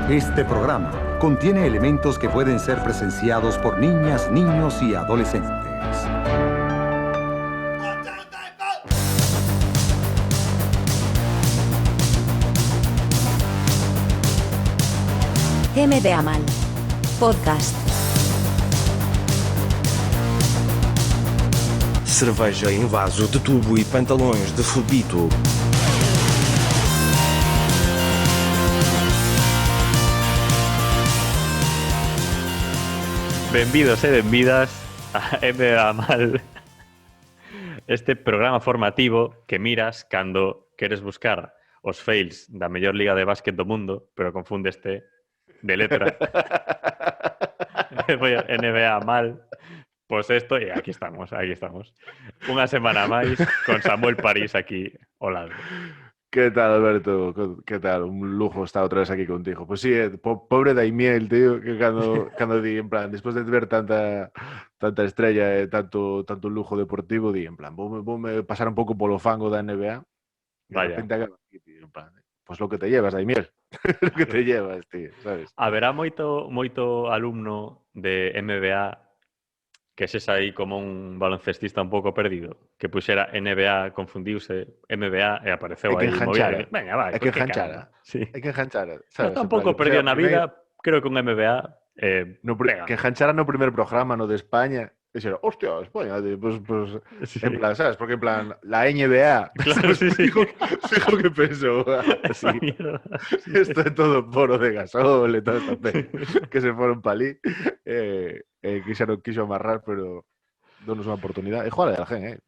Este programa contiene elementos que pueden ser presenciados por niñas, niños y adolescentes. MBA Mal Podcast. Cerveja em vaso de tubo e pantalões de fubito. Benvidos e benvidas a MBA Mal, este programa formativo que miras cando queres buscar os fails da mellor liga de básquet do mundo, pero confundeste de letra. Foi NBA Mal. Pois isto, e aquí estamos. Unha semana máis con Samuel París aquí ao lado. ¿Qué tal, Alberto? ¿Qué tal? Un lujo estar otra vez aquí contigo. Pues sí, pobre Daimiel, tío, que cuando di, en plan, después de ver tanta estrella, tanto lujo deportivo, di, en plan, vou me pasar un pouco polo fango da NBA. Vaya. De repente acabo aquí, tío, en plan, pues lo que te llevas, Daimiel. Lo que te llevas, tío, sabes? Haberá moito alumno de MBA que sexa aí como un baloncestista un pouco perdido, que puxera NBA, confundiuse, MBA e apareceu É que aí enganchara. Venga, vai, É que que enganchara. caramba. Sí. É que enganchara, Eu sabes? tampouco perdido na vida, creo que un MBA pega. Que enganchara no primer programa, no de España, e xera, hostia, España, pues, Sí. en plan, ¿sabes? Porque en plan, la NBA, Claro, sí. Fijo que pensó, Esa así, mierda. Sí. esto é todo poro de gasol e toda esta peña, que se foron pa ali, quixo amarrar, pero donos unha oportunidade. E joder, a gente,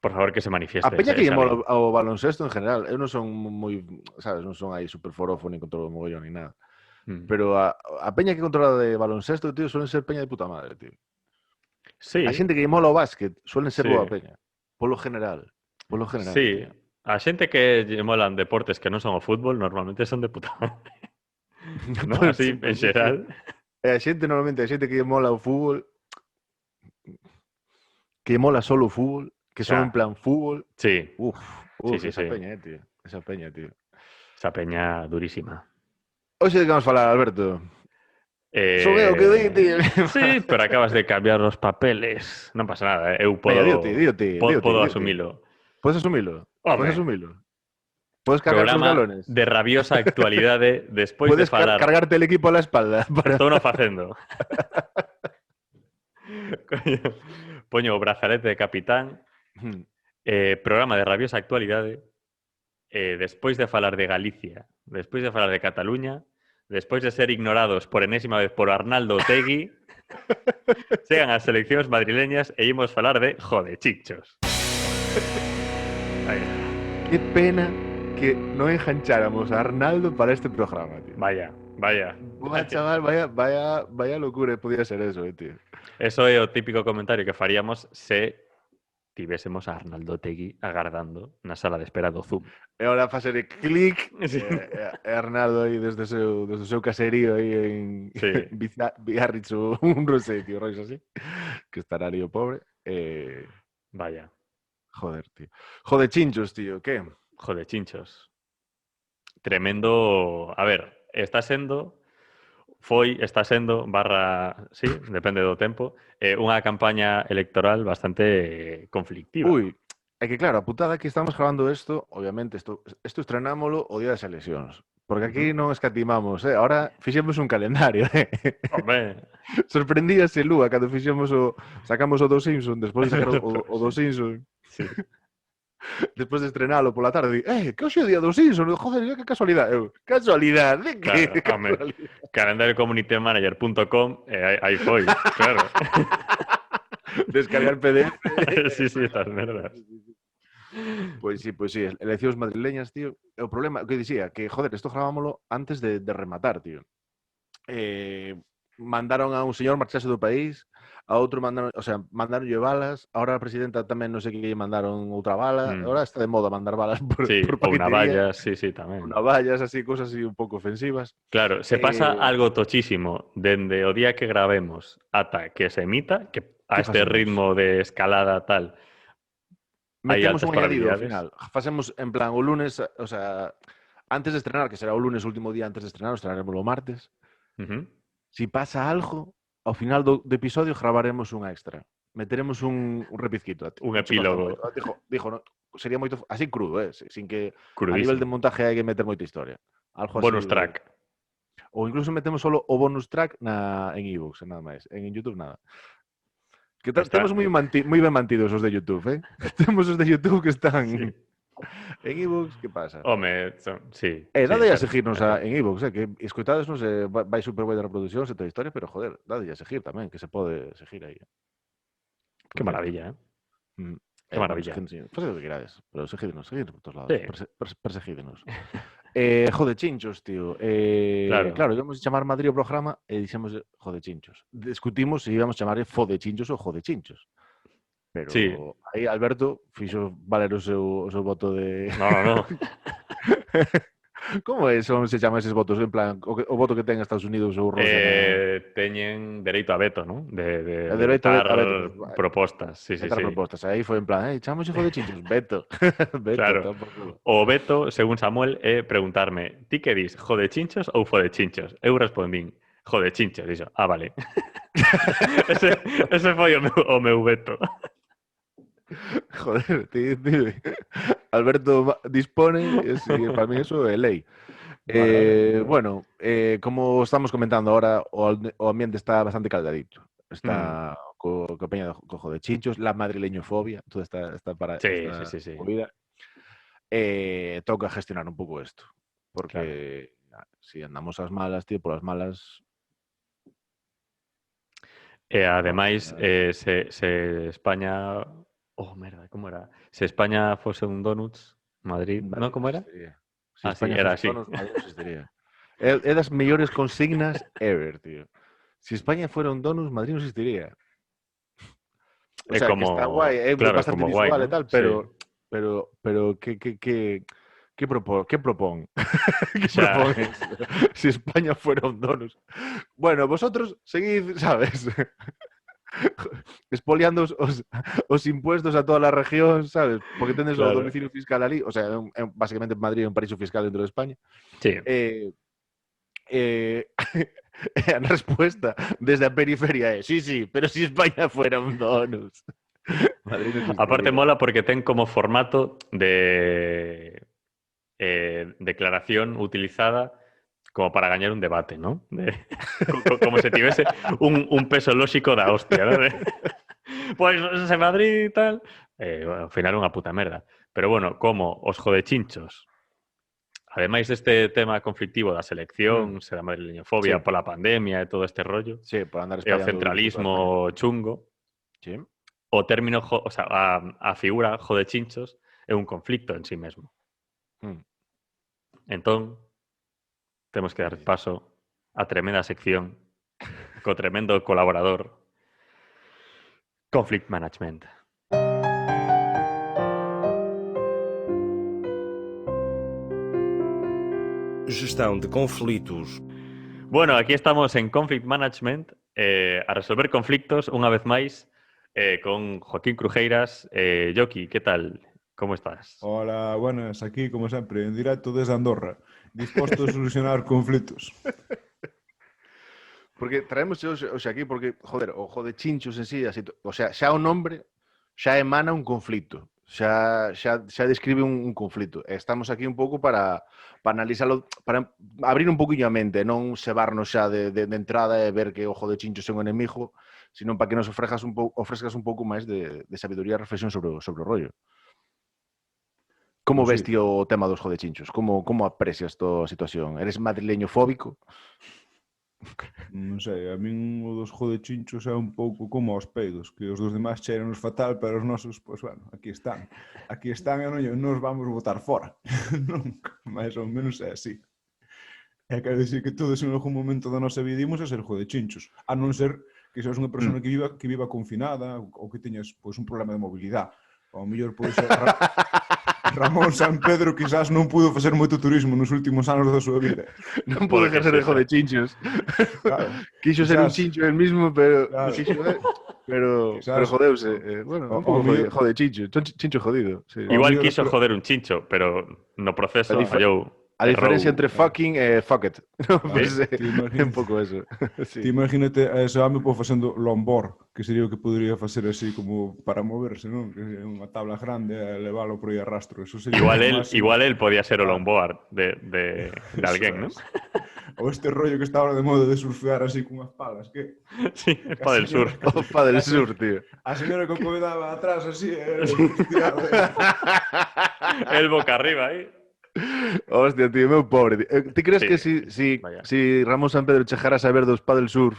Por favor, que se manifieste. a peña que esa lle lei. mola ao baloncesto en general, eu non son moi, sabes, non son aí super forofo ni controlo o mogollón ni nada. Pero a peña que controla de baloncesto, tío, suelen ser peña de puta madre, tío. Sí. A xente que lle mola o básquet suelen ser Sí. boa peña. Polo general. Sí. Tío. A xente que lle molan deportes que non son o fútbol normalmente son de puta madre. ¿No? Pues Así, sí, pues en sí. xeral. E a xente, normalmente, a xente que lle mola o fútbol, que lle mola solo o fútbol, que son en plan fútbol. Sí. Sí, esa sí. peña, tío. Esa peña, tío. Esa peña durísima. Hoxe de que vamos falar, Alberto? Son eu que di, tío. Sí, pero acabas de cambiar los papeles. Non pasa nada, eu podo... Venga, dite. Podo asumilo. Podes asumilo? Home. Podes asumilo? Podes cargar tus Programa galones? de rabiosa actualidade despois de Podes falar... cargarte el equipo a la espalda? Estou non facendo. Coño, poño o brazalete de capitán, programa de rabiosa actualidade, despois de falar de Galicia, despois de falar de Cataluña, despois de ser ignorados por enésima vez por Arnaldo Otegui, chegan as seleccións madrileñas e imos falar de jodechichos. Aí. Qué pena que no engancháramos a Arnaldo para este programa, tío. Vaya. Buah, chaval, vaya locura podía ser eso, tío. Eso é o típico comentario que faríamos se tivésemos a Arnaldo Otegui agardando na sala de espera do Zoom. E ahora fa ser clic, Sí. Arnaldo aí desde o seu caserío aí en Sí. Biarritz ou un rosé, tío, rollos así, que estará ali o pobre. Vaya. Joder, tío. Joder, chinchos, tío, que? Jodechinchos. Tremendo... A ver, está sendo, sí, depende do tempo, unha campaña electoral bastante conflictiva. Ui, é que claro, a putada que estamos grabando isto, obviamente, isto estrenámoslo o día das eleccións. Porque aquí non escatimamos, Ahora fixemos un calendario, Hombre, Sorprendíase Lúa cando sacamos o dos Simpson, despois de sacar o dos Simpson, sí. despois de estrenalo pola tarde, que hoxe é o día dos Simpson, joder, que casualidade. Casualidade, de que? Claro, home, calendariocommunitymanager.com aí foi, claro. Descargar PDF. Sí, estas merdas. Pois sí, eleccións madrileñas, tío. O problema, o que dicía, que, joder, isto grabámoslo antes de rematar, tío. Mandaron a un señor marcharse do país, a outro mandaronlle balas, ahora a presidenta tamén non sei que lle mandaron outra bala, ahora está de moda mandar balas por Sí, por ou paquetería, navallas, sí, tamén. navallas, así, cosas así un pouco ofensivas. Claro, se pasa algo tochísimo dende o día que grabemos ata que se emita, que a este facemos? ritmo de escalada tal, hai Metemos altas un añadido ao probabilidades. final. Facemos, en plan, o lunes, Antes de estrenar, que será o lunes, o último día antes de estrenar, estrenaremos o martes. Si pasa algo, ao final do episodio gravaremos un extra. Meteremos un repizquito. Un epílogo. Dijo, no, sería moito así crudo, sin que Crudísimo. a nivel de montaje hai que meter moita historia. Algo Bonus así, track. Ou incluso metemos solo o bonus track en iVoox, nada máis. En YouTube nada. Que temos moi ben mantidos os de YouTube, Temos os de YouTube que están en iVoox, que pasa? Home, sí. Dade a seguirnos en iVoox, que escoitadesnos, vai super boi de reproduccións e toda a historia, pero joder, dade a seguir tamén, que se pode seguir aí. Qué maravilla, Qué maravilla. Faz o que querades, pero seguidnos por todos lados. Sí. Persegídenos. Jode chinchos, tío. Claro, íbamos a chamar Madrid o programa e dixemos jode chinchos. Discutimos se íbamos a chamar fode chinchos ou jode chinchos. Pero sí. Aí Alberto fixo valer o seu voto de... No. Como se chama eses votos? En plan, o voto que ten Estados Unidos ou Rusia? Teñen dereito a veto, ¿no? De dereito a vetar veto. propostas. Sí. Propostas. Aí foi en plan, chamamos hijo de chinchos, veto. Claro. O veto, según Samuel, é preguntarme, ti que dis, jode chinchos ou fode chinchos? Eu respondín, jode chinchos. Dixo, vale. ese foi o meu veto. Joder, tío. Alberto dispone, para mí eso é lei. Bueno, como estamos comentando ahora, o ambiente está bastante caldadito. Está co peña de cojo de chinchos, la madrileñofobia, toda esta para sí. movida. Toca gestionar un pouco esto, porque si andamos ás malas, tío, polas malas. Ademais, se España... Oh, merda, como era? Se España fose un donuts, Madrid... ¿No? ¿Cómo era? Si España era así. Donuts, Madrid non existiría. É das mellores consignas ever, tío. Si España fuera un donuts, Madrid non existiría. O sea, como... que está guai, é bastante como visual guai, e tal, pero ¿qué propón? ¿Qué propones? Si España fuera un donuts. Bueno, vosotros seguid, ¿sabes? Expoliando os impuestos a toda a región, sabes? Porque tendes o domicilio fiscal ali, o sea, básicamente Madrid é un paraíso fiscal dentro de España. Sí. A respuesta desde a periferia é sí, pero si España fuera un donuts. Aparte mola porque ten como formato de declaración utilizada como para gañar un debate, ¿no? Como se tivese un peso lóxico da hostia, ¿no? Pois ese Madrid e tal... ao final unha puta merda. Pero bueno, como os jodechinchos, ademais deste tema conflictivo da selección, da madrileñofobia pola pandemia e todo este rollo, por andar e o centralismo chungo, o término, o sea, a figura jodechinchos é un conflicto en sí mesmo. Entón, temos que dar paso a tremenda sección co tremendo colaborador Conflict Management. Gestão de conflitos. Bueno, aquí estamos en Conflict Management a resolver conflictos unha vez máis con Joaquín Crujeiras. Joaquín, ¿qué tal? ¿Cómo estás? Hola, buenas, aquí como sempre, en directo desde Andorra, disposto a solucionar conflitos. Porque traemos hoxe aquí porque, joder, o jode chinchos en sí, o sea, xa o nombre xa emana un conflito, xa describe un conflito. Estamos aquí un pouco para analizalo, para abrir un poquinho a mente, non cebarnos xa de entrada e ver que o jode chinchos é un enemigo, sino para que nos ofrezcas un pouco máis de sabiduría e reflexión sobre o rollo. Como ves, tío, o tema dos jodechinchos? Como aprecias toda a situación? Eres madrileño fóbico? Non sei, a min o dos jodechinchos é un pouco como os peidos, que os dos demais cheiran-nos fatal, pero os nosos, pois, bueno, aquí están e non os vamos botar fora. Nunca, máis ou menos é así. E quero dicir que todos en algún momento da nosa vida imos a ser jodechinchos, a non ser que seas unha persona que viva confinada ou que teñas, pois, un problema de mobilidade. Ao mellor pode ser Ramón San Pedro quizás non pudo facer moito turismo nos últimos anos da súa vida. Non pudo ejercer de jodechinchos. Claro. Quiso ser un chincho el mismo, pero pero jodeuse. Bueno, un pouco jodechincho, chincho jodido. Sí. Igual quiso joder un chincho, pero no proceso fallou. A A diferencia entre Row, fucking e fuck it. No, pues, Ti imagínate- é un pouco eso. Sí. Ti imagínate a ese home facendo longboard, que sería o que podría facer así como para moverse, non? Que é unha tabla grande e leválo por aí a rastro. Eso sería Igual o él, máximo. igual él podía ser o Claro. longboard de Eso alguén, ¿no? es. Ou este rollo que está ahora de moda de surfear así cunhas palas, que Sí, es para del sur. Opa del sur, tío. a señora que o coidaba atrás así, estirado. El boca arriba ahí. Hostia, tío, meu pobre. Ti crees Sí, que si vaya. Ramón San Pedro chegara a saber dos paddle surf,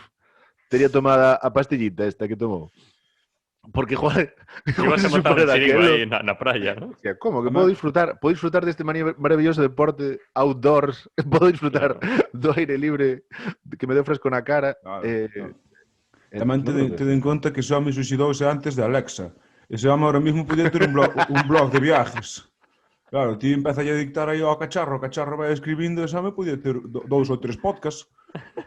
tería tomada a pastillita esta que tomou? Porque igual Igual se se montaba un supera chiringo aquelo. ahí en la playa, ¿no? Hostia, ¿cómo? Que Además- puedo disfrutar deste maravilloso deporte outdoors, podo disfrutar do aire libre que me dé fresco na cara. Claro, claro. en- Tamén no, te en conta que ese home suicidouse antes de Alexa. Ese home ahora mismo podía ter un blog de viajes. Claro, ti empeza a dictar aí ao cacharro, o cacharro vai escribindo, ese home podía ter 2 ou 3 podcasts,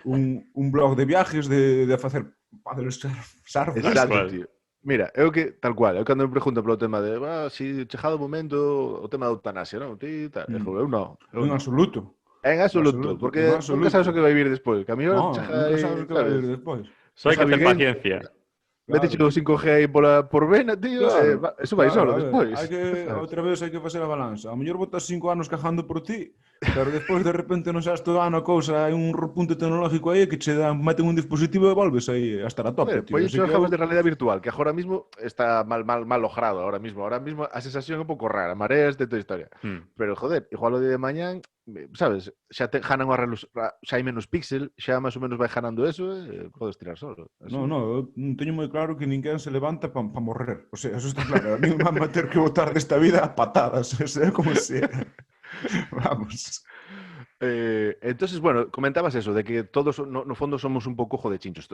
un blog de viajes, de facer paddle surf. Exacto, cual. tío. Mira, eu que, tal cual, eu cando me pregunto polo tema de si chegado o momento, o tema da eutanasia, non? Ti, tal, eu non. En absoluto. En absoluto, absoluto, porque en nunca absoluto. sabes o que vai vir despois. Que a mí No, chega nunca aí, sabes o que vai vir despois. Solo hay que Javi hacer Game, paciencia. Méteche o 5G aí por vena, tío, eso vai solo a ver, despois. Hai que, sabes? outra vez hai que facer a balanza. A mellor botas 5 anos cajando por ti, pero despois de repente non sabes todo ano a cousa, hai un punto tecnológico aí que che meten un dispositivo e volves aí a estar a tope, Joder, tío. pois Así iso que gafas de realidad virtual, que agora mismo está mal logrado ahora mismo. Ahora mismo a sensación é un pouco rara, mareas de toda a historia. Pero, joder, igual o día de mañán, sabes, xa te janan xa hai menos píxel, xa máis ou menos vai ganando eso, podes tirar solo. Así. No, eu teño moi claro que ninguén se levanta para morrer. O sea, eso está claro. A mí me van a ter que botar desta vida a patadas. O sea, como se... Vamos. Entonces, bueno, comentabas eso, de que todos no fondo somos un pouco jodechinchos.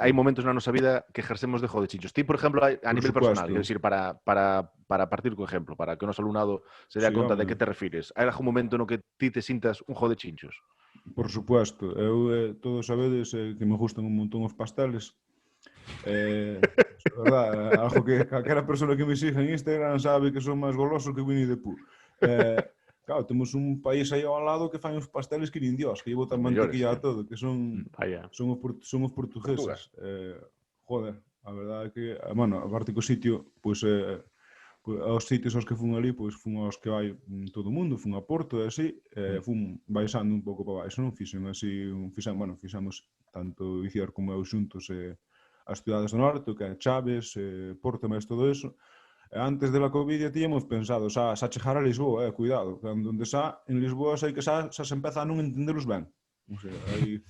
Hai momentos na nosa vida que ejercemos de jodechinchos. Ti, por exemplo, a nivel personal, quero dicir, para partir co ejemplo, para que o noso alumnado se dé Sí, conta de home. que te refires. Hai algún momento no que ti te sintas un jodechinchos? Por supuesto. Eu, todos sabedes que me gustan un montón os pasteles. Verdad, algo que calquera persona que me siga en Instagram sabe que son máis goloso que Winnie the Pooh. Claro, temos un país aí ao lado que fai uns pasteles que nin Dios, que lle botan mantequilla a todo, que son Vaya. os portugueses. Joder, a verdade é que, bueno, aparte que o sitio, pois, aos sitios aos que fun ali, pois fun aos que vai todo o mundo, fun a Porto e así, fun baixando un pouco para baixo, non? Fixamos tanto Iciar como eu xuntos as cidades do norte, que é Chaves, Porto, máis todo eso. Antes de la COVID ya tíamos pensado, xa chegar a Lisboa, cuidado, cando onde xa en Lisboa sei que xa se empeza a non entendelos ben. O sea, aí,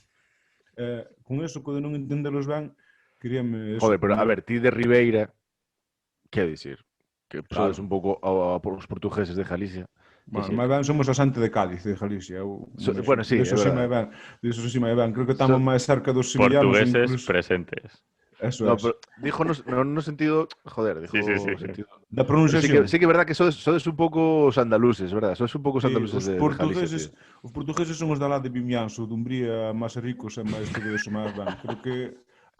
con eso, con non entendelos ben, queríame... Joder, pero a ver, ti de Ribeira, que dicir? Que Claro. sodes un pouco os portugueses de Galicia. Bueno, máis ben somos a Sante de Cádiz, de Galicia. Bueno, sí, Eso é sí verdad. Diso sí máis ben. Creo que estamos máis cerca dos sevillanos. Portugueses Incluso. presentes. Eso No, es. pero dijo no sentido, joder, dijo Sí. sentido. Da Pero pronunciación. sí que es verdad que sodes un pouco os andaluces, verdad? Sodes un pouco os Sí, andaluces os de portugueses, Galicia. os portugueses son os da lá de Vimianzo, Dumbría, máis ricos e máis todo eso máis ben. Creo que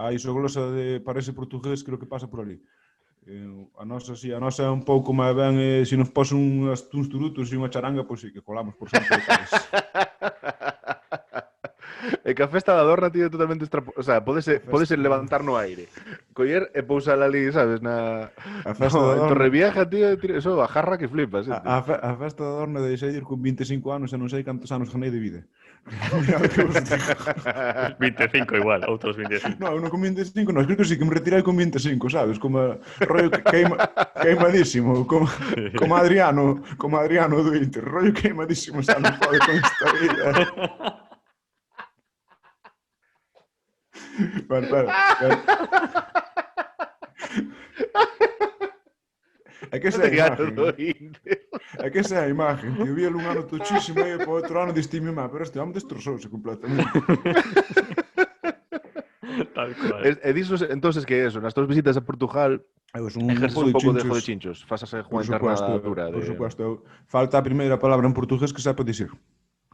a isoglosa para ese portugués creo que pasa por ali. A nosa é un pouco máis ben, se nos posen uns turutos e unha charanga, pois sí, que colamos por Sante de Cádiz. E que a festa da Dorna tiene totalmente o sea, podese levantar no aire. Coller e pousar ali, sabes, na A festa da en Dorna. Torrevieja, tío, eso, a jarra que flipas, tío. A festa da Dorna deixei de ir con 25 anos e non sei cantos anos ganei de vida. Mira o que vos digo. 25 igual, outros 25. No, eu non con 25, non, creo que sí que me retirei con 25, sabes? Como rollo queimadísimo, como Adriano do Inter, rollo queimadísimo, xa non pode con esta vida. Bueno, espera. É que esa é a imagen. É que esa é a imagen. Que vi un ano tochísimo e po outro ano distime má, pero este home destrozouse completamente. Tal cual. E disos, entonces, que eso, nas túas visitas a Portugal, ejerces un pouco de jodechinchos, fasas a Juan Internada dura. Por supuesto. Falta a primeira palabra en portugués que sepa dicir.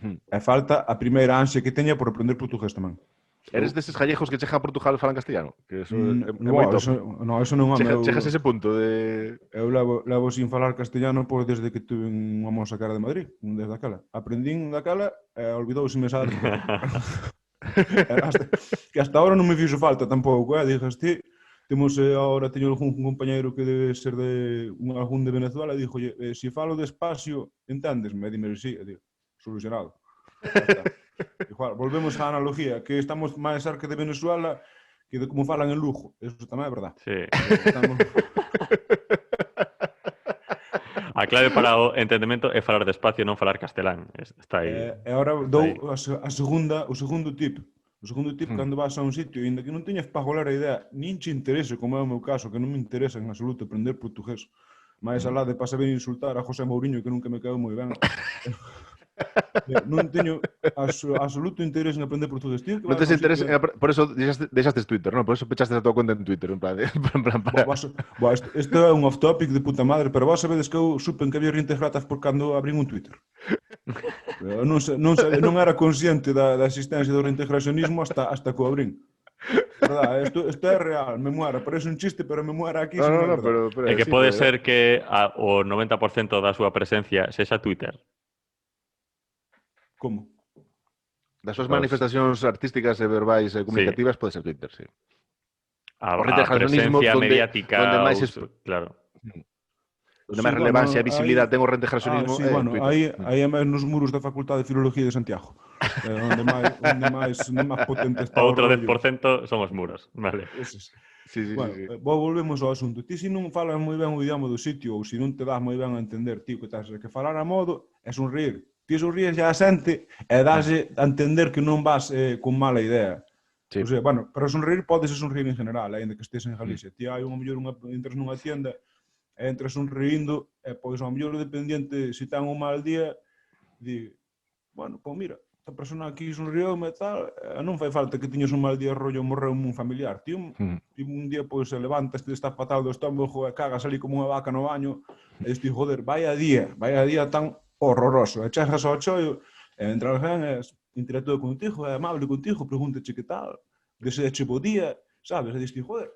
E falta a primeira ansia que teña por aprender portugués tamén. Eres deses gallegos que chegan a Portugal e falan castellano? Que eso é moi Wow, top. eso non é meu... Chegas a ese punto de... Eu levo sin falar castellano pois desde que tuve unha moza cara de Madrid, desde aquela. Aprendín daquela e olvidouseme xa de que hasta ahora non me fixo falta tampouco, dixas ti, agora teño algún compañeiro que debe ser de algún de Venezuela e dixolle, se falo despacio, entendesme? E dime, sí, e digo, solucionado. Igual, volvemos á analogía, que estamos máis cerca de Venezuela que de como falan en Lugo. Eso tamén é verdade. Sí. Estamos... A clave para o entendemento é falar despacio e non falar castelán. Está aí. E agora dou o segundo tip. O segundo tip, cando vas a un sitio, ainda que non teñas para golar a idea, nin che interese, como é o meu caso, que non me interesa en absoluto aprender portugués, máis alá de para saber insultar a José Mourinho, que nunca me caeu moi ben. Non teño absoluto interés en aprender portugués. Tío, non tes interés, por eso deixaste Twitter, non? Por eso pechaste a tua conta en Twitter, en plan Isto é un off-topic de puta madre, pero vos sabedes que eu supen que había reintegratas por cando abrín un Twitter. Non era consciente da existencia do reintegracionismo hasta que o abrín. Verdad, isto é real, me muera. Parece un chiste, pero me muera aquí. No, pero é que pode ser que o 90% da súa presencia sexa Twitter. Como? Das súas manifestacións artísticas e verbais e comunicativas pode ser Twitter, sí. A presencia mediática... Donde máis claro. Onde máis relevancia e visibilidade ten o reintegracionismo é Twitter. Aí é máis nos muros da Facultade de Filoloxía de Santiago. Onde máis potente está o outro rollo. 10% son os muros, vale. Sí. Volvemos ao asunto. Ti se non falas moi ben o idioma do sitio ou se non te das moi ben a entender, tío, que tens que falar a modo é sonreír. Ti sonríes xa a xente e daslle a entender que non vas con mala idea. Sí. O sea, bueno, pero sonreír podes sonreír en general, ainda que estés en Galicia. Ti hai unha mellor entras nunha tienda e entras sonriindo e pois ao mellor o dependiente se ten un mal día di, bueno, pois mira, esta persona aquí sonrioume e tal, non fai falta que tiñas un mal día rollo morreu un familiar. Ti un día pois se levantas, te estás fatal do estómago e cagas ali como unha vaca no baño e dis, joder, vaya día tan horroroso. E chegas ao chollo e entra alguén e interactúa contigo, é amable contigo, pregúntache que tal, deseache bo día, sabes? E dis, joder,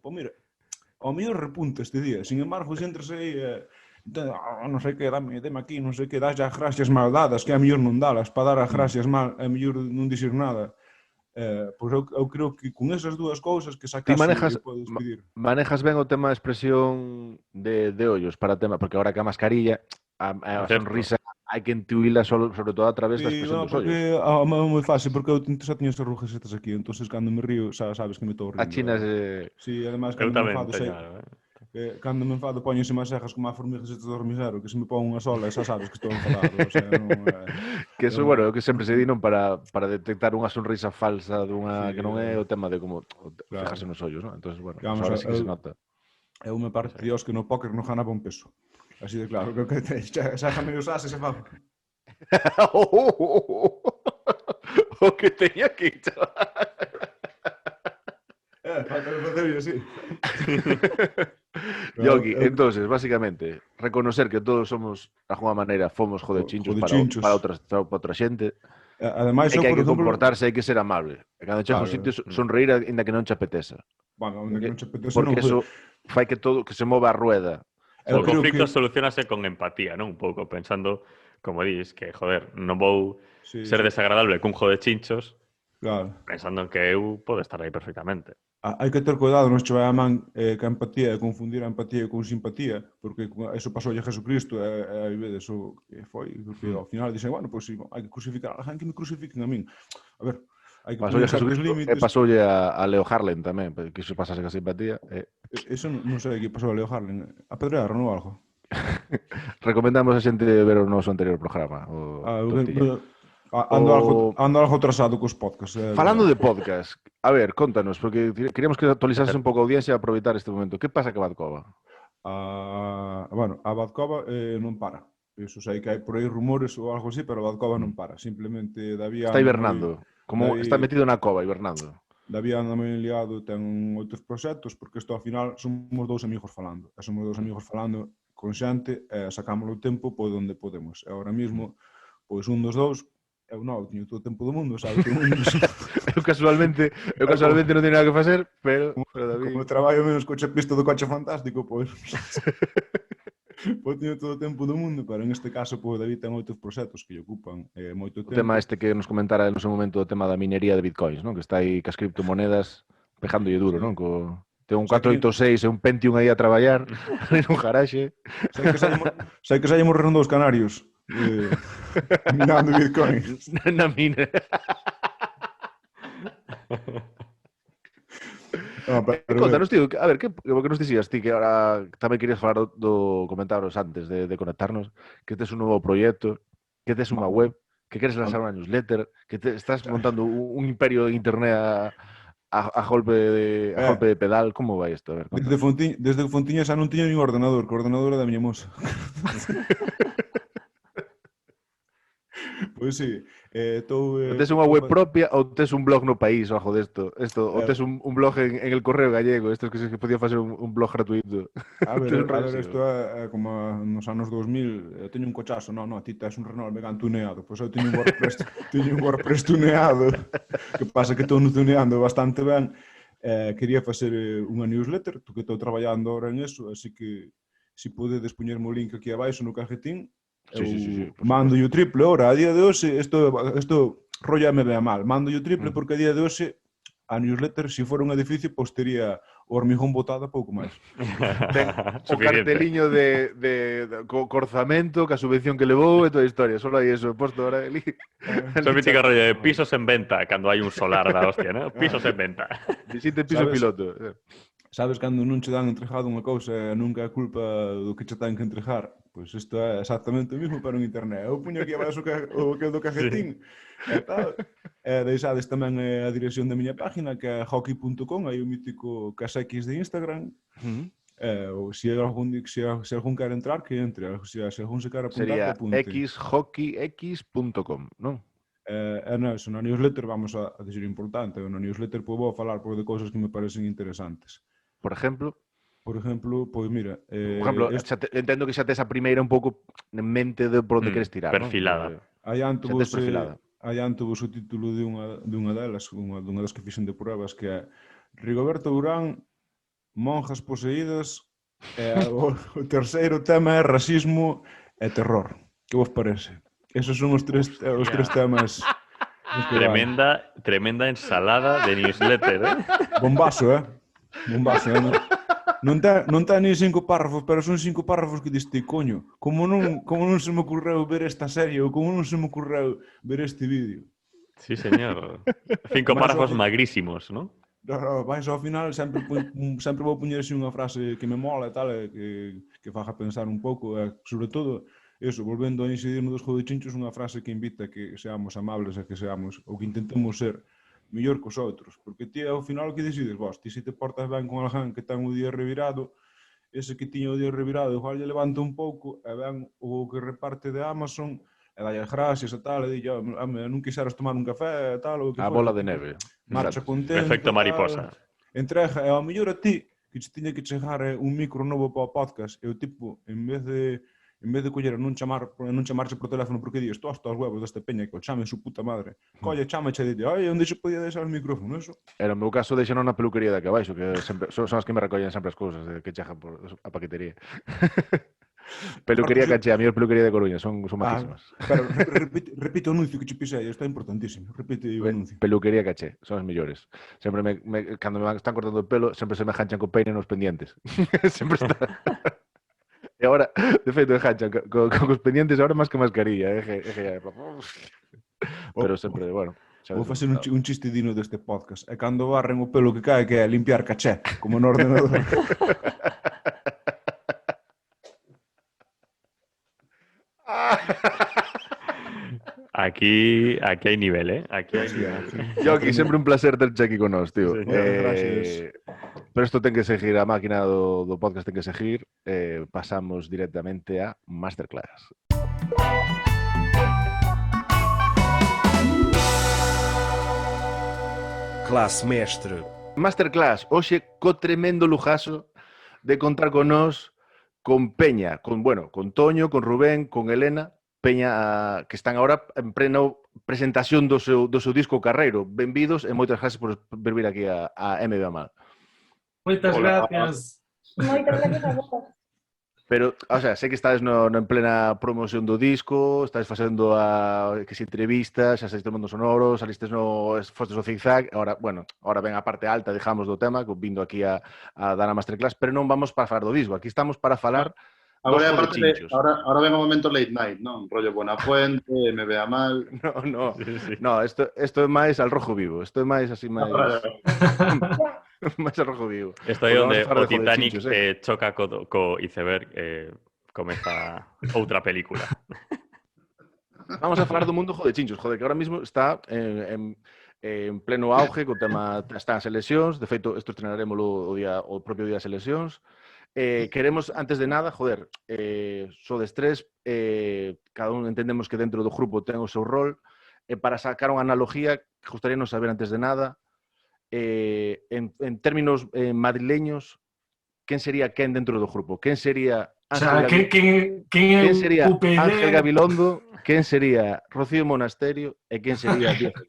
pois mira, ao mellor repunta este día. Sin embargo, se entras aí non sei que, dame aquí, non sei que, das as gracias mal dadas, que é mellor non dalas, para dar as gracias mal, é mellor non dicir nada. Pois eu creo que con esas dúas cousas que sacas que podes pedir. Manejas ben o tema de expresión de ollos para o tema, porque agora que a mascarilla, a sonrisa hai que intuíla sobre todo a través da expresión dos ollos. É moi fácil, porque eu xa teño esas rugas estas aquí, entonces cando me río, sabes que me estou rindo. A chinas... Sí, además, cando me enfado, cando me enfado, poñense máis cejas como a formigas estas do hormiguero, que se me pon unha sola, xa sabes que estou enfadado. O sea, que eso, bueno, que sempre se di, non, para detectar unha sonrisa falsa dunha que non é o tema de como fijarse nos ollos, non? Entonces, bueno, ahora sí que se nota. Eu me parte Dios que no póker non ganaba un peso. Así de claro, creo que xa me usase se fa. O que teña que chaval. Para facer así. Yogi, entonces, básicamente, reconocer que todos somos, de alguna maneira, fomos jodechinchos para outra xente. Ademais, que hai que comportarse, hai que ser amable. E cando chegas a un sitio, sonreír ainda que non che apeteza. Bueno, ainda que non che apeteza. Porque eso fai que todo, que se mova a rueda. O conflicto solucionase con empatía, non? Un pouco, pensando, como dis, que, joder, non vou ser desagradable cun jodechinchos, pensando en que eu podo estar aí perfectamente. Hai que ter cuidado, non che vai a man que a empatía é confundir a empatía con simpatía, porque eso pasou a Jesucristo e aí vedes o que foi, porque ao final dixen, bueno, pois hai que crucificar a alguén que me crucifiquen a min. A ver, hai que pasoulle a Jesucristo e pasoulle a Leo Harlem tamén, que iso pasase con a simpatía. Eso non sei que pasou a Leo Harlem. A Pedrear, non algo? Recomendamos a xente ver o noso anterior programa. Ando algo atrasado cos podcasts. Falando de podcast, a ver, contanos, porque queríamos que actualizase un pouco a audiencia e aproveitar este momento. Que pasa que a Badcova? Bueno, a Badcova non para. Eso sei que hai por aí rumores ou algo así, pero a Badcova non para. Simplemente David... Está hibernando. Como está metido na cova, hibernando. David anda moi liado, ten outros proxectos, porque isto ao final somos dous amigos falando. E somos dous amigos falando con xente e sacámoslo o tempo por onde podemos. E agora mesmo, pois un dos dous, eu non, teño todo o tempo do mundo, sabes? eu casualmente non teño nada que facer, pero David... Como traballo menos coche pisto do Coche Fantástico, pois... Pois teño todo o tempo do mundo, pero en este caso, pois, David ten outros proxectos que lle ocupan moito O tempo. tema este que nos comentara no seu momento o tema da minería de bitcoins, non? Que está aí cas criptomonedas pejándolle duro, non? Ten un 486 e un Pentium aí a traballar nun garaxe. Sei que saímos redondo os canarios minando Bitcoin. Na mina. Contanos, tío, a ver, que nos dixías ti que ahora tamén querías falar do comentaros antes de conectarnos, que tes un novo proxecto, que tes unha web, que queres lanzar unha newsletter, que estás montando un imperio de internet a golpe de pedal. Como vai isto? A ver, desde que Fontiña xa non tiña nin ordenador, que o ordenador era da miña moza. Pois sí, tes unha web propia ou tes un blog no país, ojo desto, ou tes un blog en el Correo Gallego, estos que se podía facer un blog gratuito. A ver, isto é como nos anos 2000, teño un cochazo, non, ti tes un Renault Megane tuneado, pois eu teño un WordPress tuneado, que pasa que estou tuneando bastante ben, quería facer unha newsletter, que estou traballando agora en eso, así que se podedes poñerme o link aquí abaixo no cajetín, Sí, mando yo triple. Ahora, a día de hoxe, isto rolla me vea mal. Mando yo triple porque a día de hoxe a newsletter, se fora un edificio, pois tería o hormigón botado pouco máis. Ten o carteliño de corzamento, ca subvención que levou e toda a historia. Solo hai eso posto ahora. Son mítica rollo de pisos en venta, cando hai un solar da hostia, ¿no? Pisos en venta. Visite piso piloto. Sabes cando non che dan entregado unha cousa e nunca é culpa do que che ten que entregar? Pois isto é exactamente o mismo, pero en internet. Eu puño aquí abaixo o que do cajetín e tal. Deixades tamén a dirección da miña página, que é hockey.com, aí o mítico casex de Instagram. Ou se algún quer entrar, que entre. Se algún se quer apuntar, que apunte. Sería hockeyx.com, non? Na newsletter vamos a decir importante. Na newsletter vou falar de cousas que me parecen interesantes. Por exemplo, pois mira... entendo que xa tes a primeira un pouco en mente de por onde queres tirar, perfilada. Adianto vos o título de unha delas, unha das que fixen de pruebas, que é Rigoberto Urán, monjas poseídas, e o terceiro tema é racismo e terror. Que vos parece? Esos son os tres temas... Tremenda ensalada de newsletter, ¿eh? Bombazo, non ten nin 5 párrafos, pero son 5 párrafos que diste, coño, como non se me ocurreu ver esta serie ou como non se me ocurreu ver este vídeo. Sí, señor. 5 párrafos magrísimos, ¿no? Vais ao final, sempre vou poñer así unha frase que me mola e tal, que faga pensar un pouco, sobre todo, eso, volvendo a incidir no dos jodechinchos, unha frase que invita a que seamos amables e que seamos, ou que intentemos ser mellor que os outros, porque ti ao final o que decides vos, ti se te portas ben con alguén que ten o día revirado, ese que tiña o día revirado igual lle levanta un pouco e ven o que reparte de Amazon e dalle as gracias e tal, e dille, non quixeras tomar un café e tal, ou que a bola de neve. Marcha contento. Efecto mariposa. Entrega, e ao mellor a ti que che tiña que chegar un micro novo para o podcast, e o tipo, en vez de coller non chamarche por teléfono porque dices, todos os huevos desta peña que o chamen su puta madre, colle, chámache e dite, onde se podía deixar o micrófono, eso? Era o meu caso, deixaron na peluquería de aquí abaixo, que son as que me recollen sempre as cousas que chejan por a paquetería. Peluquería Caché, a mellor peluquería de Coruña, son majísimas. Pero repite o anuncio que che pisei, está importantísimo. Repite o anuncio. Peluquería Caché, son as mellores. Sempre cando me están cortando o pelo, sempre se me janchan co peine nos pendientes. Sempre está... E agora, de feito, janchan cos pendientes agora máis que mascarilla. Pero sempre, bueno... Vou facer un chiste dino deste podcast. E cando barren o pelo que cae, que é limpiar caché, como no ordenador. Aquí hai nivel, ¿eh? Aquí hai nivel. Joaquín, sempre un placer terte aquí con nós, tío. Sí, gracias. Pero isto ten que seguir, a máquina do podcast ten que seguir. Pasamos directamente a Masterclass. Classe mestre. Masterclass, hoxe co tremendo lujazo de contar con nós, con Peña, con Toño, con Rubén, con Elena, Peña que están agora en pleno presentación do seu disco carreiro. Benvidos e moitas gracias por vir aquí a MB Mal. Moitas Hola. gracias. Moitas gracias a vos. Pero, o sea, sei que estades en plena promoción do disco, estáis facendo que se entrevistas, xa saíste do Mundo Sonoro, salistes fostes do Zigzag, ahora ven a parte alta, dejamos do tema, vindo aquí a dar a masterclass, pero non vamos para falar do disco, aquí estamos para falar Agora, dos aparte chinchos. ahora ven o momento late night, non? Rollo Buenafuente, me vea mal. No, Sí. no, esto é máis al rojo vivo, isto é máis así, máis máis al rojo vivo. Isto é Porque onde vamos a falar o de joder Titanic chinchos, choca co iceberg comeza outra película. Vamos a falar do mundo de chinchos, joder, que ahora mismo está en pleno auge co tema están as eleccións, de feito, isto estrenarémoslo o propio día das eleccións. Queremos, antes de nada, joder, sodes tres, cada un entendemos que dentro do grupo ten o seu rol, para sacar unha analogía, gustaríanos saber antes de nada, en términos madrileños, quen sería quen dentro do grupo? Quen sería O sea, quen sería UPyD? Ángel Gabilondo? Quen sería Rocío Monasterio? E quen sería Díaz Ayuso?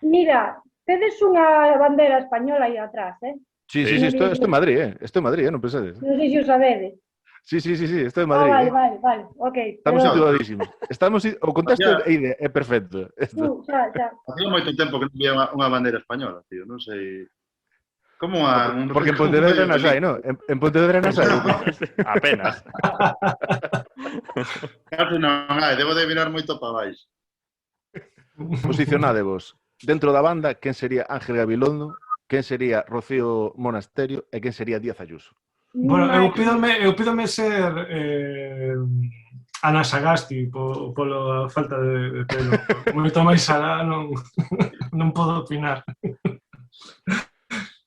Mira, tedes unha bandera española aí atrás, Sí, isto é Madrid, Isto é Madrid, non pensades? Non sei se o sabedes. Sí, isto é Madrid. Vale, ok. Estamos pero- situadísimos. O contexto é perfecto. Xa. Facía moito tempo que non vía unha bandeira española, tío. Non sei... Como Porque en Pontevedra nas hai, non? En Pontevedra nas hai. Apenas. Casi non hai, debo de mirar moito para baixo. Posicionádevos. Dentro da banda, quen sería Ángel Gabilondo, quen sería Rocío Monasterio e quen sería Díaz Ayuso. Bueno, eu pídome ser Ana Sagasti polo falta de pelo. Moito máis alá non podo opinar.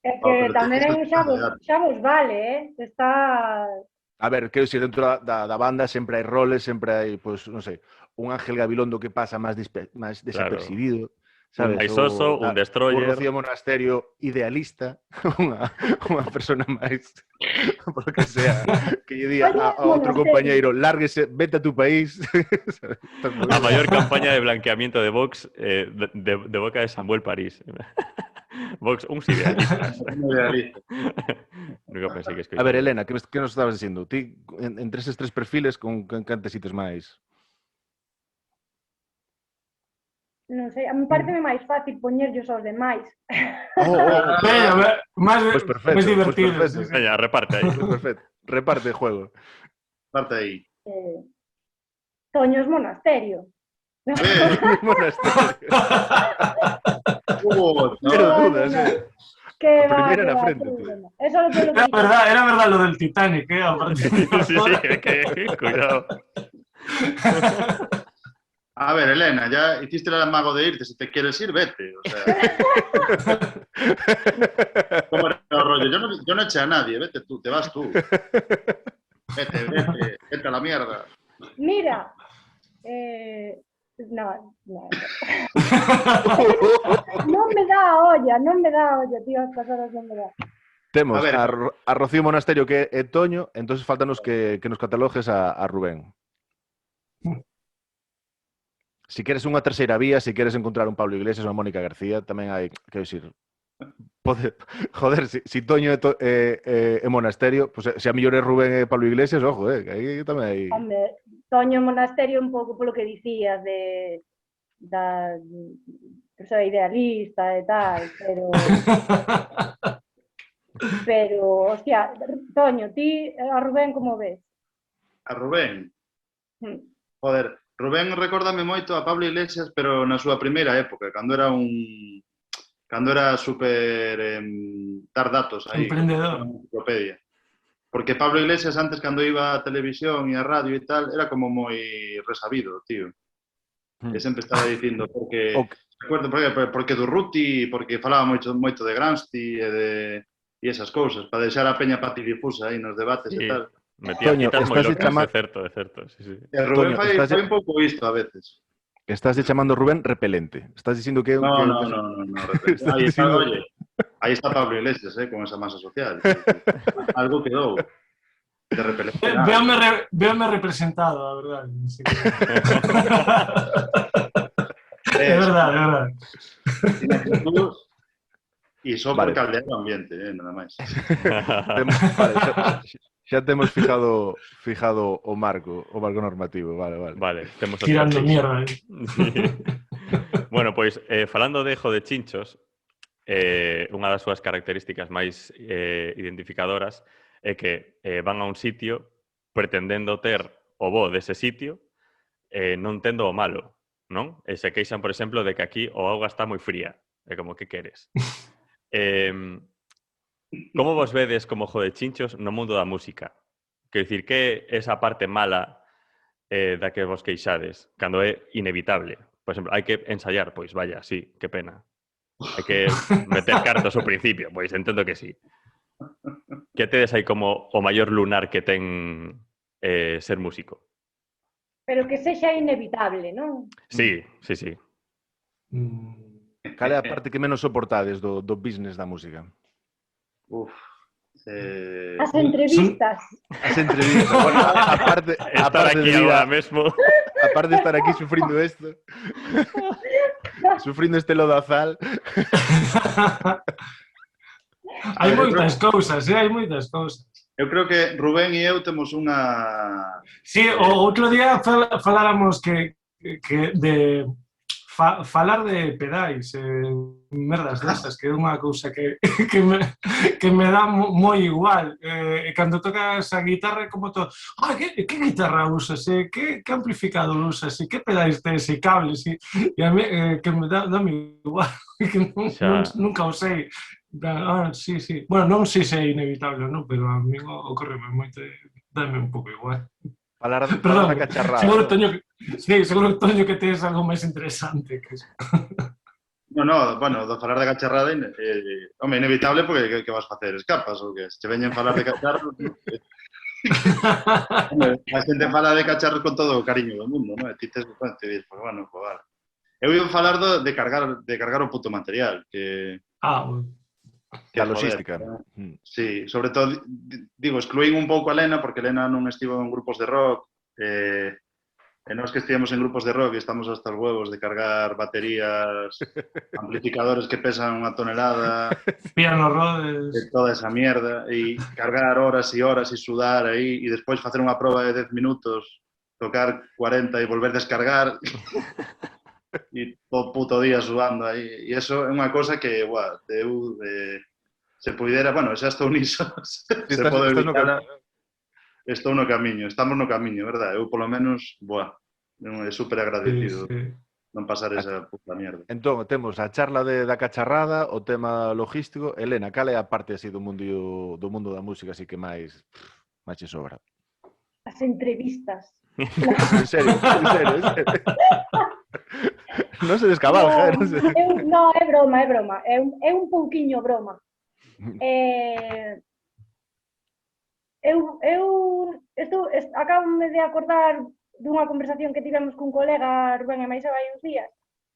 É que tamén xa vos vale, Está... A ver, quero dicir, dentro da banda sempre hai roles, sempre hai, pois, non sei, un Ángel Gabilondo que pasa máis desapercibido, sabes? Un Aisoso, un Destroyer. Un Rocío Monasterio idealista, unha persona máis, por lo que sea, que lle diga a outro compañeiro, lárguese, vete a tu país. A maior campaña de blanqueamiento de Vox de boca de Samuel París. Vox, uns idealistas. Nunca pensei que A ver, Elena, que nos estabas dicindo? Ti, entre eses tres perfiles, con que te sites máis? Non sei, a mí pareceme máis fácil poñerllos aos demais. Máis perfecto, divertido. pues perfecto. Veña, reparte aí. Perfecto. Reparte el juego. Parte aí. Toños Monasterio. Monasterio. Pero dudas, Que A primera na va, frente, qué tú. bueno. Eso lo que lo Era verdad lo del Titanic, aparte. Sí, que cuidado. A ver, Elena, ya hiciste el amago de irte. Si te quieres ir, vete. O sea, ¿cómo era el rollo? Yo no eché a nadie. Vete tú, te vas tú. Vete a la mierda. Mira, no. Non me dá a olla, tío, estas horas non me dá. Temos A ver. a Rocío Monasterio, que é Toño, entonces faltanos que nos catalogues a Rubén. Si queres unha terceira vía, si queres encontrar un Pablo Iglesias ou a Mónica García, tamén hai, quero dicir, joder, si Toño é Monasterio, pues, se a mellor é Rubén e Pablo Iglesias, ojo, que aí tamén hai... Hombre, Toño Monasterio un pouco polo que dicías da persoa idealista e tal, pero, hostia, Toño, ti a Rubén como ves? A Rubén. Joder, Rubén recórdame moito a Pablo Iglesias, pero na súa primeira época, cando era super dar datos aí. Emprendedor. Enciclopedia. Porque Pablo Iglesias antes, cando iba a televisión e a radio e tal, era como moi resabido, tío. E sempre estaba dicindo, porque... Recuerdo, porque do Ruti, porque falaba moito de Gramsci e esas cousas, para deixar a peña patidifusa aí nos debates e tal. Metía Toño, citas moi estás locas, é certo, sí. E Rubén Toño, fai un pouco isto a veces. Estás chamando Rubén repelente. Estás dicindo que... No. diciendo... Ahí está Pablo Iglesias, con esa masa social. Algo quedou. De repelente. Véome representado, a verdade. É verdade, é verdade. E só por caldear o ambiente, nada máis. Xa temos fijado o marco normativo, vale. Vale, temos os Tirando perfis. mierda. Sí. Bueno, pois, falando de Jodechinchos, unha das súas características máis identificadoras é que van a un sitio pretendendo ter o bo dese sitio, non tendo o malo, non? E se queixan, por exemplo, de que aquí o auga está moi fría. É como, que queres? Como vos vedes como Jodechinchos no mundo da música? Quer dicir, que é esa parte mala da que vos queixades, cando é inevitable? Por exemplo, hai que ensayar, pois vaya, sí, que pena. Hai que meter cartos ao principio, pois entendo que sí. Que tedes aí como o maior lunar que ten ser músico? Pero que sexa inevitable, non? Sí. Cal é a parte que menos soportades do business da música? As entrevistas. As entrevistas. Bueno, aparte aquí de agora mesmo. Aparte de estar aquí sufrindo isto. Sufrindo este lodazal. Hai moitas cousas, hai moitas cousas. Eu creo que Rubén e eu temos unha... Sí, o outro día faláramos que de falar de pedais, merdas desas, que é unha cousa que me dá moi igual. E cando tocas a guitarra é como todo, que guitarra usas? Que amplificador usas? Que pedais tes? E cables? E a mí que me dame igual, que nunca o sei. Sí. Bueno, non sei se é inevitable, non? Pero a mí ocorreme moito, dame un pouco igual. Falar da cacharrada. Seguro, Toño, que tes algo máis interesante que eso. No, bueno, do falar de cacharrada, home, inevitable porque que vas facer? Escapas ou que? Se te veñen falar de cacharros... A xente fala de cacharros con todo o cariño do mundo, non? E ti tes que dir, pues, bueno, joder. Eu ia falar de cargar o puto material, que... Que a logística. Sí, sobre todo, digo, excluín un pouco a Lena, porque Lena non estivo en grupos de rock, e nós que estivemos en grupos de rock e estamos hasta os huevos de cargar baterías, amplificadores que pesan unha tonelada, piano rodes, de toda esa mierda, e cargar horas e horas e sudar aí, e despois facer unha proba de 10 minutos, tocar 40 e volver a descargar, e todo puto día sudando aí. E iso é unha cosa que, se puidera, bueno, xa estou niso, se pode evitar, estou no camiño, estamos no camiño, verdad? Eu, polo menos, é super agradecido non pasar esa puta mierda. Entón, temos a charla da cacharrada, o tema logístico. Elena, cal é a parte así do mundo da música así que máis che sobra? As entrevistas. En serio. Non se descabalga, non se... No, é broma. É un pouquiño broma. Acabo de acordar dunha conversación que tivemos cun colega, Rubén e Maiseba, hai uns días,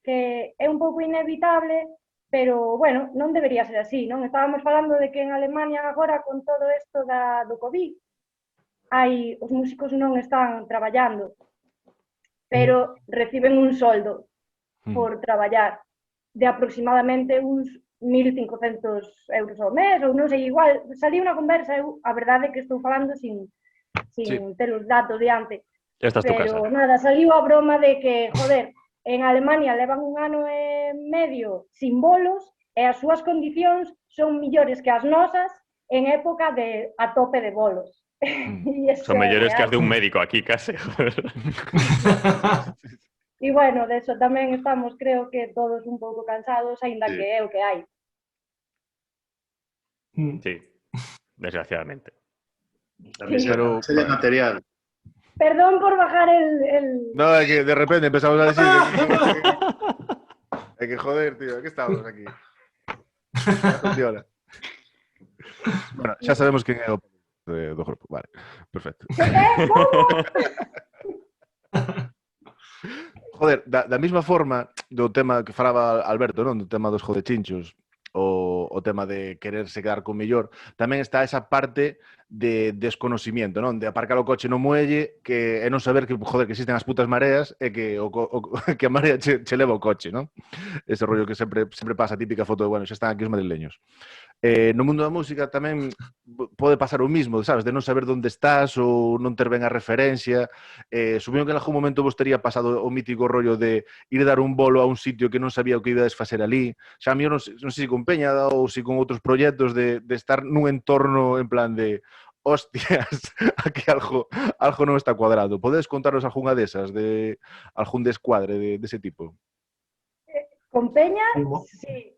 que é un pouco inevitable, pero, bueno, non debería ser así, non? Estábamos falando de que en Alemania agora, con todo isto do COVID, os músicos non están traballando, pero reciben un soldo por traballar de aproximadamente uns 1.500 euros ao mes, ou non sei, igual, salí unha conversa, a verdade é que estou falando sin ter os datos diante, pero nada, saliu a broma de que, joder, en Alemania levan un ano e medio sin bolos e as súas condicións son millores que as nosas en época de a tope de bolos. Son mellores que as de un médico aquí, case. E, bueno, de eso tamén estamos, creo que todos un pouco cansados, aínda que é o que hai. Sí, desgraciadamente. Pero sería material. Perdón por bajar el... No, é que de repente empezamos a decir é que joder, tío, que estamos aquí. Funciona. Bueno, xa sabemos quen é o do grupo, vale, perfecto. Joder, da mesma forma do tema que falaba Alberto, non? Do tema dos jodechinchos, o tema de quererse quedar con mellor, tamén está esa parte desconocimiento, non? De aparcar o coche no muelle e non saber que, joder, que existen as putas mareas e que, que a marea che leva o coche, non? Ese rollo que sempre pasa, a típica foto de, bueno, xa están aquí os madrileños. No mundo da música tamén pode pasar o mismo, sabes? De non saber onde estás ou non ter ben a referencia. Supoño que en algún momento vos tería pasado o mítico rollo de ir dar un bolo a un sitio que non sabía o que ibades facer ali. Xa a mí non sei se con Peña ou se con outros proxectos de estar nun entorno en plan de hostias, aquí algo non está cuadrado. Podedes contarnos algunha desas, de algún descuadre dese tipo? Con Peña, sí.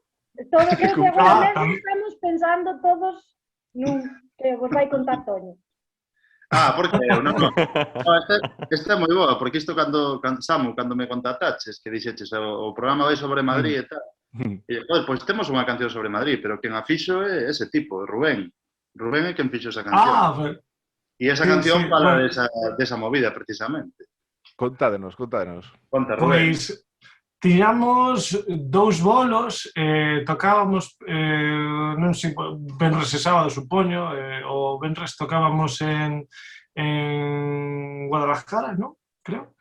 Todo que agora mesmo estamos pensando todos nun que vos vai contar Toño. Porque non. Esta é moi boa, porque isto Samu, cando me contactaches, que dixeches o programa vai sobre Madrid e tal, e, pois temos unha canción sobre Madrid, pero quen a fixo é ese tipo, Rubén. Rubén é quen fixo esa canción. E esa canción fala desa movida, precisamente. Contádenos. Conta, Rubén. Pois tiñamos 2 bolos, tocábamos, non sei, venres e sábado, supoño, o venres tocábamos en Guadalajara, non? Creo.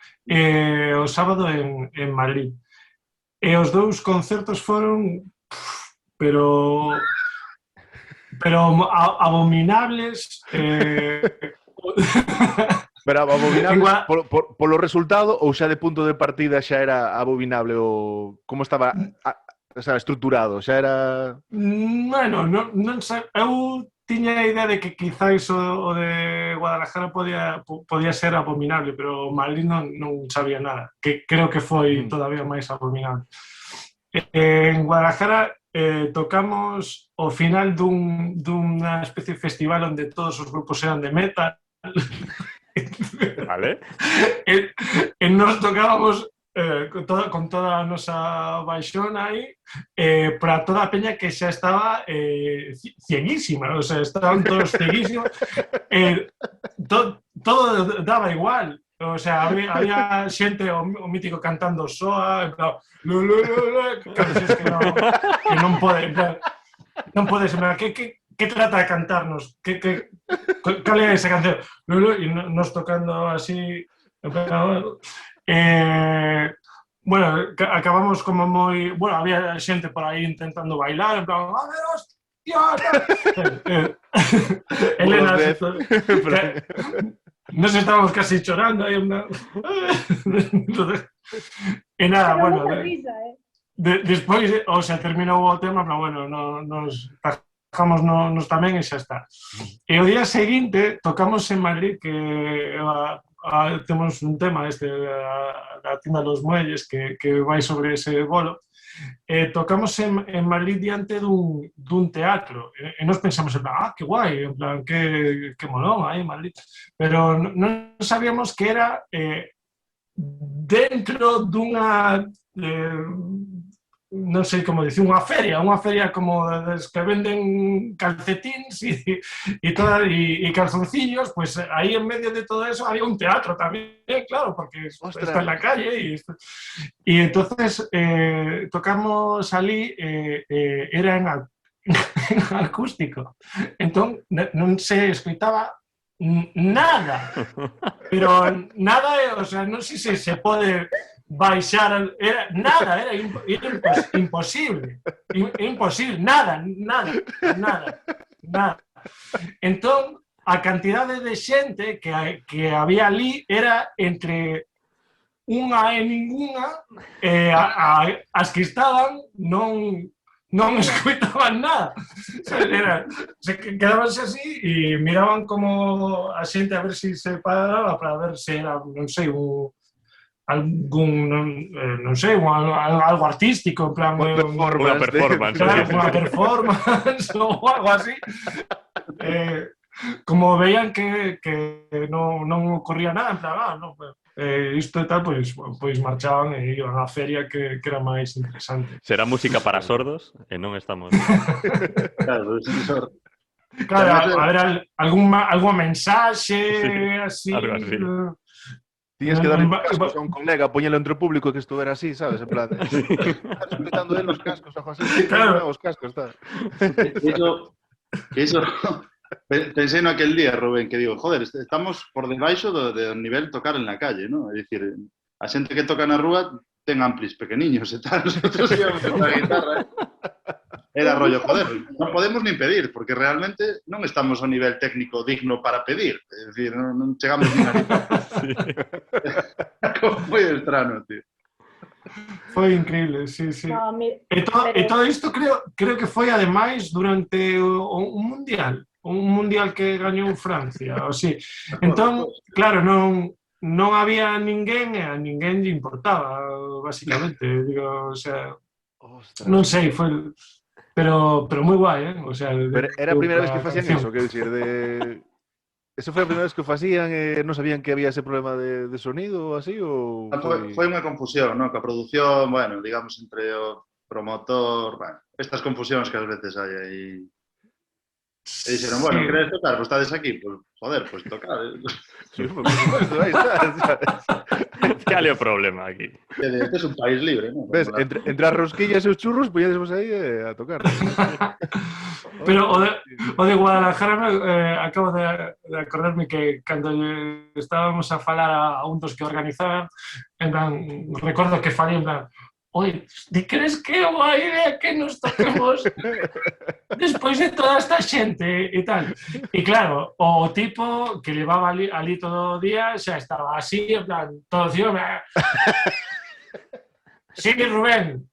O sábado en Madrid. E os 2 concertos foron, pero abominables. Pero abominable polo resultado ou xa de punto de partida xa era abominable o como estaba estruturado, xa era... Bueno, non sei, eu tiña a idea de que quizáis o de Guadalajara podía ser abominable, pero Madrid non sabía nada, que creo que foi todavía máis abominable. En Guadalajara tocamos ao final dunha especie de festival onde todos os grupos eran de metal. Vale. E nos tocábamos con toda a nosa baixona aí para toda a peña que xa estaba cieguísima, o sea, estaban todos cieguísimos, todo daba igual, o sea, había xente, o mítico cantando soa, en plan, canciones que non pode, non pode ser, que trata de cantarnos? Cal é esa canción? E nos tocando así... Bueno, acabamos como moi... Bueno, había xente por aí intentando bailar, en plan, a ver, hostia... Elena... Nos estábamos casi chorando aí, en plan... E nada, bueno... Despois, o sea, terminou o tema, pero bueno, nos... nos tamén e xa está. E o día seguinte tocamos en Madrid, que temos un tema da tienda dos muelles que vai sobre ese bolo, tocamos en Madrid diante dun teatro e nos pensamos en plan, que guai, en plan, que molón aí en Madrid, pero non sabíamos que era dentro dunha non sei como dicir, unha feria como das que venden calcetíns e calzoncillos, pues aí en medio de todo eso había un teatro tamén, claro, porque está en la calle e entonces tocamos ali, era en acústico, entón non se escoitaba nada, pero nada, o sea, non sei se se pode baixar, era imposible, nada. Entón, a cantidade de xente que había ali era entre unha e ninguna, as que estaban non escoitaban nada. Se quedabanse así e miraban como a xente a ver se paraba para ver se era, non sei, algún, non sei, algo artístico, en plan... Unha performance ou algo así. Como veían que non ocorría nada, en plan, isto e tal, pois marchaban e iban á feria que era máis interesante. Será música para sordos e non estamos... Claro, a ver, algunha mensaxe, así... Algo así. Tienes que darle cascos a un colega, poñelo entre o público que estuviera así, sabes? En plan, estás gritando de los cascos a José. Claro. Os cascos, está. Eso Pensei no aquel día, Rubén, que digo, joder, estamos por debaixo do nivel tocar en la calle, ¿no? É dicir, a xente que toca na rúa ten amplis pequeniños e tal, nosotros íbamos a la guitarra. Era rollo, joder, non podemos nin pedir, porque realmente non estamos ao nivel técnico digno para pedir. É dicir, non chegamos nin a nivel. Como foi extraño, tío. Foi increíble, sí. No, E todo isto creo que foi ademais durante un mundial que gañou Francia, o sí. Entón, claro, non había ninguén e a ninguén lle importaba, basicamente, digo, o sea, non sei, foi pero moi guai, O sea, pero era a primeira vez que facían eso, quero dicir, eso foi a primeira vez que o facían e non sabían que había ese problema de sonido ou así, ou... Foi unha confusión, ¿no? Que a produción, bueno, digamos, entre o promotor, bueno, estas confusións que ás veces hai aí. E dixeron, bueno, queredes tocar? Pues estades aquí, pues, joder, pues tocar. Sí, por supuesto, aí está. Cal é o problema aquí? Este é un país libre, ¿no? Ves, entre as rosquillas e os churros, poñedesvos aí a tocar. Pero o de Guadalajara acabo de acordarme que cando estábamos a falar a un dos que organizaban, en plan, recordo que falei en plan, oi, ti crees que é unha idea que nos toquemos despois de toda esta xente e tal? E claro, o tipo que levaba ali todo o día xa estaba así, en plan, todo tío, sí, Rubén,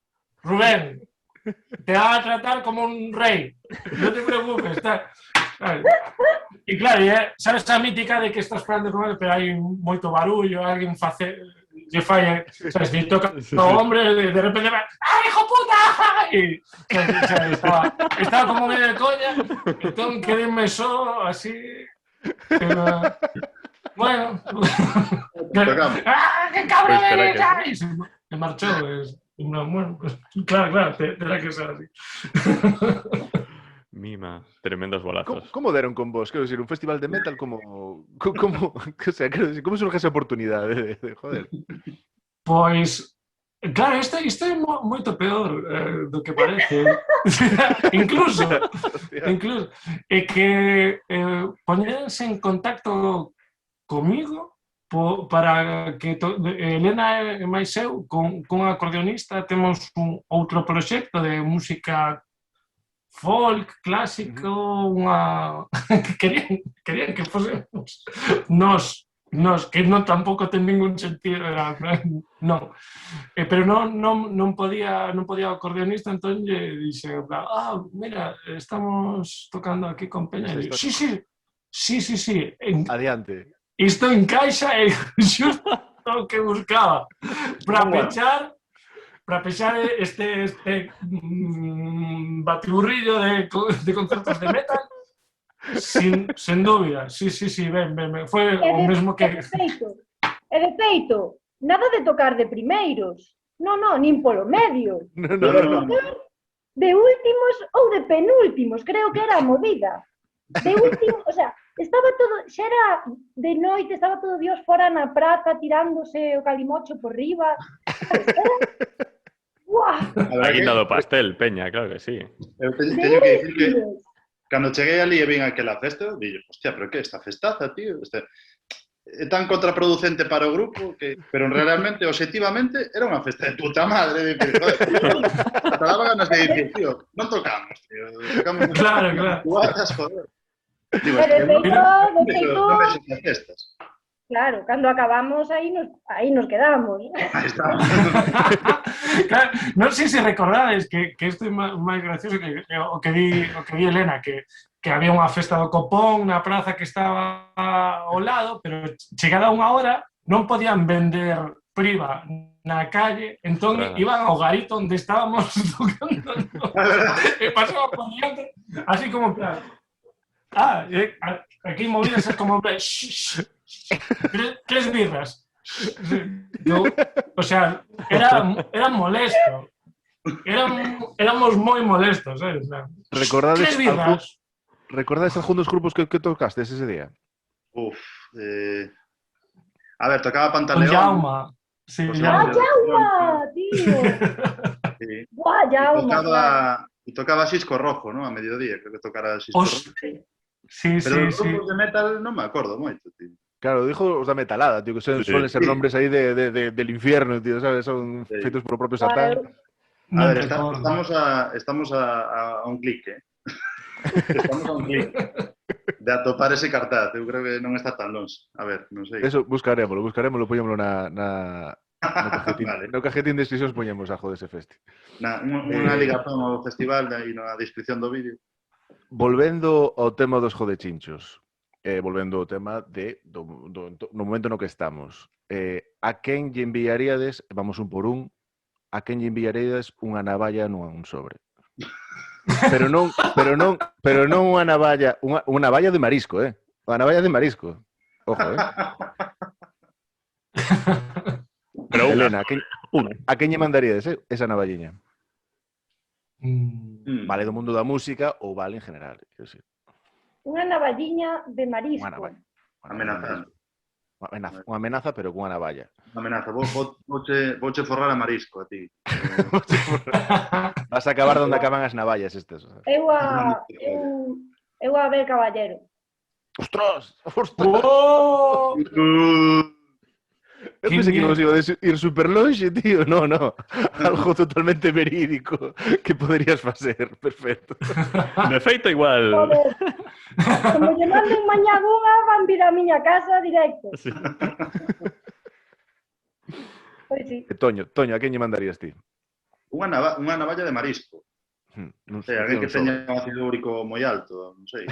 te va a tratar como un rey, no te preocupes, tal. E claro, sabes a mítica de que estás falando con ele, pero hai moito barullo, alguén lle falla, sabes, lle toca o hombre, de repente va, ¡ah, hijo puta! E estaba como medio de coña, entón quedeme só, así, bueno, ¡ah, qué cabrón eres! E marchou, bueno, claro, terá que ser así. Mima, tremendos bolazos. Como deron con vos? Quero dicir, un festival de metal, como o sea, quero dicir, como surge esa oportunidade de joder? Pois, claro, isto é moito peor do que parece. incluso, é que poñerse en contacto comigo para que Elena e máis eu, con acordeonista, temos un outro proxecto de música folk, clásico, querían que fosemos nós, que non tampouco ten ningún sentido, non. Pero non podía o acordeonista, entón lle dixe, mira, estamos tocando aquí con Peña. Sí. Adiante. Isto encaixa e xusto o que buscaba para pechar este batiburrillo de concertos de metal, sin dúbida. Sí, ben. Foi o mesmo que... E de feito, nada de tocar de primeiros. Non, nin polo medio. No. De últimos ou de penúltimos, creo que era a movida. De último, o sea, estaba todo, xa era de noite, estaba todo Dios fora na praza tirándose o calimocho por riba. A guinda do pastel, Peña, claro que sí. Eu teño que dicir que cando cheguei ali e vin aquela festa, dixo, hostia, pero que esta festaza, tío? É tan contraproducente para o grupo que, pero realmente, objetivamente, era unha festa de puta madre. De joder, tío, ata daba ganas de dicir, tío, non tocamos, tío. Tocamos claro. Guadas, joder. Digo, de feito, non vexo as festas. Claro, cando acabamos, aí nos quedamos. Aí está. Claro, non sei se recordades que isto é máis gracioso que o que di Elena, que había unha festa do Copón na praza que estaba ao lado, pero chegada unha hora non podían vender priva na calle, entón iban ao garito onde estábamos tocando, e pasaba por diante, así como claro. Aquí movías como tres birras. O sea, era molesto. Éramos moi molestos, ¿sabes? Recordades algún dos grupos que tocastes ese día? A ver, tocaba Pantaleón. Jaume. Sí, Jaume, tío. Sí. Jaume. Y tocaba Xisco Rojo, ¿no? A mediodía, creo que tocara Xisco Rojo. Sí, Pero os sí, sí. grupos de metal non me acordo moito, tío. Claro, dijo os da metalada, tío, que suelen ser nombres aí del infierno, tío, sabes? Son Sí. feitos por o propio Claro, Satán. A Non ver, recordo. estamos a un clic, Estamos a un clic de atopar ese cartaz. Eu creo que non está tan longe. A ver, non sei. Eso buscarémoslo, poñémoslo no cajetín. Vale. No cajetín de descripcións poñemos a Jode ese festi. Unha ligazón ao festival e na descripción do vídeo. Volvendo ao tema dos jodechinchos, volvendo ao tema no momento no que estamos, a quen lle enviaríades, vamos un por un, a quen lle enviaríades unha navalla nun sobre? Pero non unha navalla de marisco, Unha navalla de marisco. Ojo, Pero Elena, a quen lle mandaríades esa navalliña? Vale do mundo da música ou vale en general, quero decir. unha navalliña de marisco. Unha navalla. Amenazando. Unha amenaza, pero cunha navalla. Amenaza. Vouche forrar a marisco a ti. Vas a acabar onde acaban as navallas estes. Eu a ver caballero. ¡Ostras! ¡Oh! Eu pensei que nos iba a ir super longe, tío. No. Algo totalmente verídico que poderías facer. Perfecto. de feito igual. Joder. Como lle manden mañá unha, van vir a miña casa directo. Sí. Pois sí. Toño, a quen lle mandarías ti? Unha navalla de marisco. Non sei, alguén que teña un ácido úrico moi alto, non sei.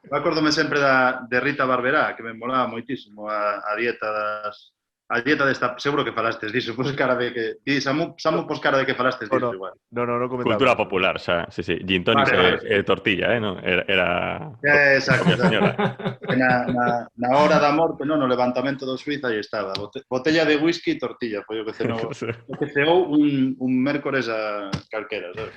Eu acórdome sempre de Rita Barberá, que me molaba moitísimo a dieta desta, seguro que falastes diso, pos cara de que Samu pos cara de que falastes diso igual. No, comentaba. Cultura popular, xa. Sí. Gin tonic e tortilla, non? Era... Exacto. Na hora da morte, no levantamento do Suiza, aí estaba. Botella de whisky e tortilla, foi o que ceou un mércores a calquera, sabes?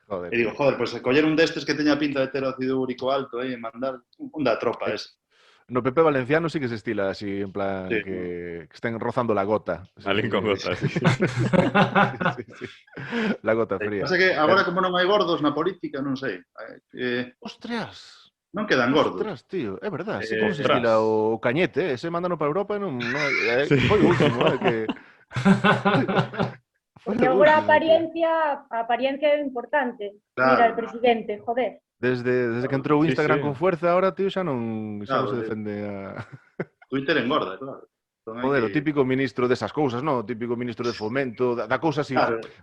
Joder. E digo, pois coller un destes que teña pinta de ter ácido úrico alto e mandar un da tropa ese. No PP valenciano sí que se estila así, en plan, sí. que estén rozando la gota. Alguén con gota, sí. Sí. La gota fría. Pasa que agora como non hai gordos na política, non sei. Ostras! Non quedan gordos. Ostras, tío, é verdade. Sí, como se estila o Cañete, ese mandano para Europa e non sí. Foi o último, que... Porque agora a apariencia é importante. Claro. Mira, el presidente, joder. Desde que entrou Instagram con fuerza, ahora, tío, xa non se defende a... Twitter engorda, claro. Joder, o típico ministro desas cousas, non? O típico ministro de fomento, da cousa así,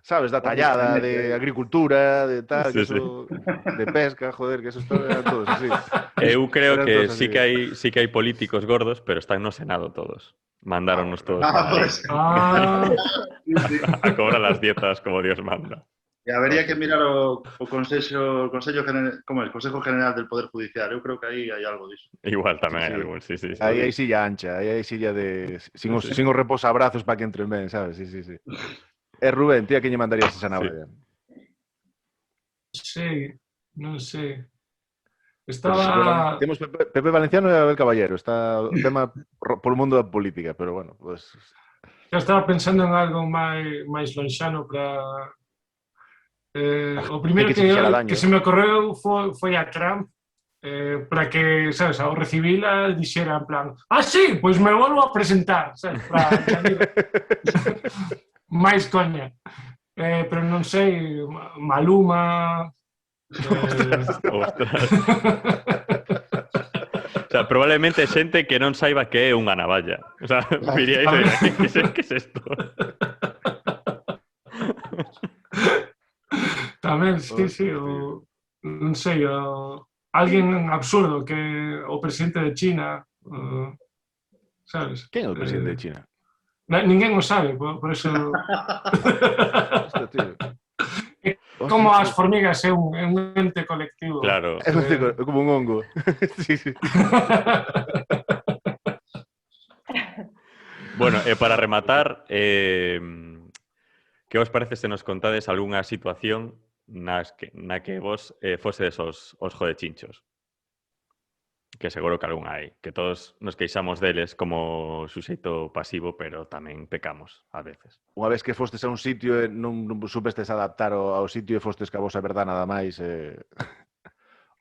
sabes, da tallada, de agricultura, de tal, que eso, de pesca, joder, que eso eran todos así. Eu creo que sí que hai políticos gordos, pero están no Senado todos. Mandáronnos todos a cobrar las dietas como Dios manda. E habería que mirar o Consejo General del Poder Judicial. Eu creo que aí hai algo disso. Igual tamén hai algo, sí. Aí hai silla ancha, aí hai silla de... Sin os reposabrazos para que entren ben, sabes? Sí. Rubén, ti a quen lle mandarías esa navalla? Sí, non sei. Estaba... Temos Pepe Valenciano e Abel Caballero. Está o tema polo mundo da política, pero bueno, pues... Eu estaba pensando en algo máis lonxano para... o primeiro que se me ocorreu foi a Trump para que, sabes, ao recibila dixera en plan, sí, pois me volvo a presentar, sabes, para máis coña. Pero non sei, Maluma... Ostras. O sea, probablemente xente que non saiba que é unha navalla. O sea, diría iso, que es esto? Tamén, sí, non sei, alguén absurdo que o presidente de China, sabes? Quen é o presidente de China? Ninguén o sabe, por eso... Como as formigas é un ente colectivo. Claro. É como un hongo. Sí. Bueno, para rematar, que vos parece se nos contades algunha situación na que vos fosedes os jodechinchos? Que seguro que algún hai, que todos nos queixamos deles como suxeito pasivo, pero tamén pecamos a veces. Unha vez que fostes a un sitio e non supestes adaptar ao sitio e fostes que a vosa verdad nada máis,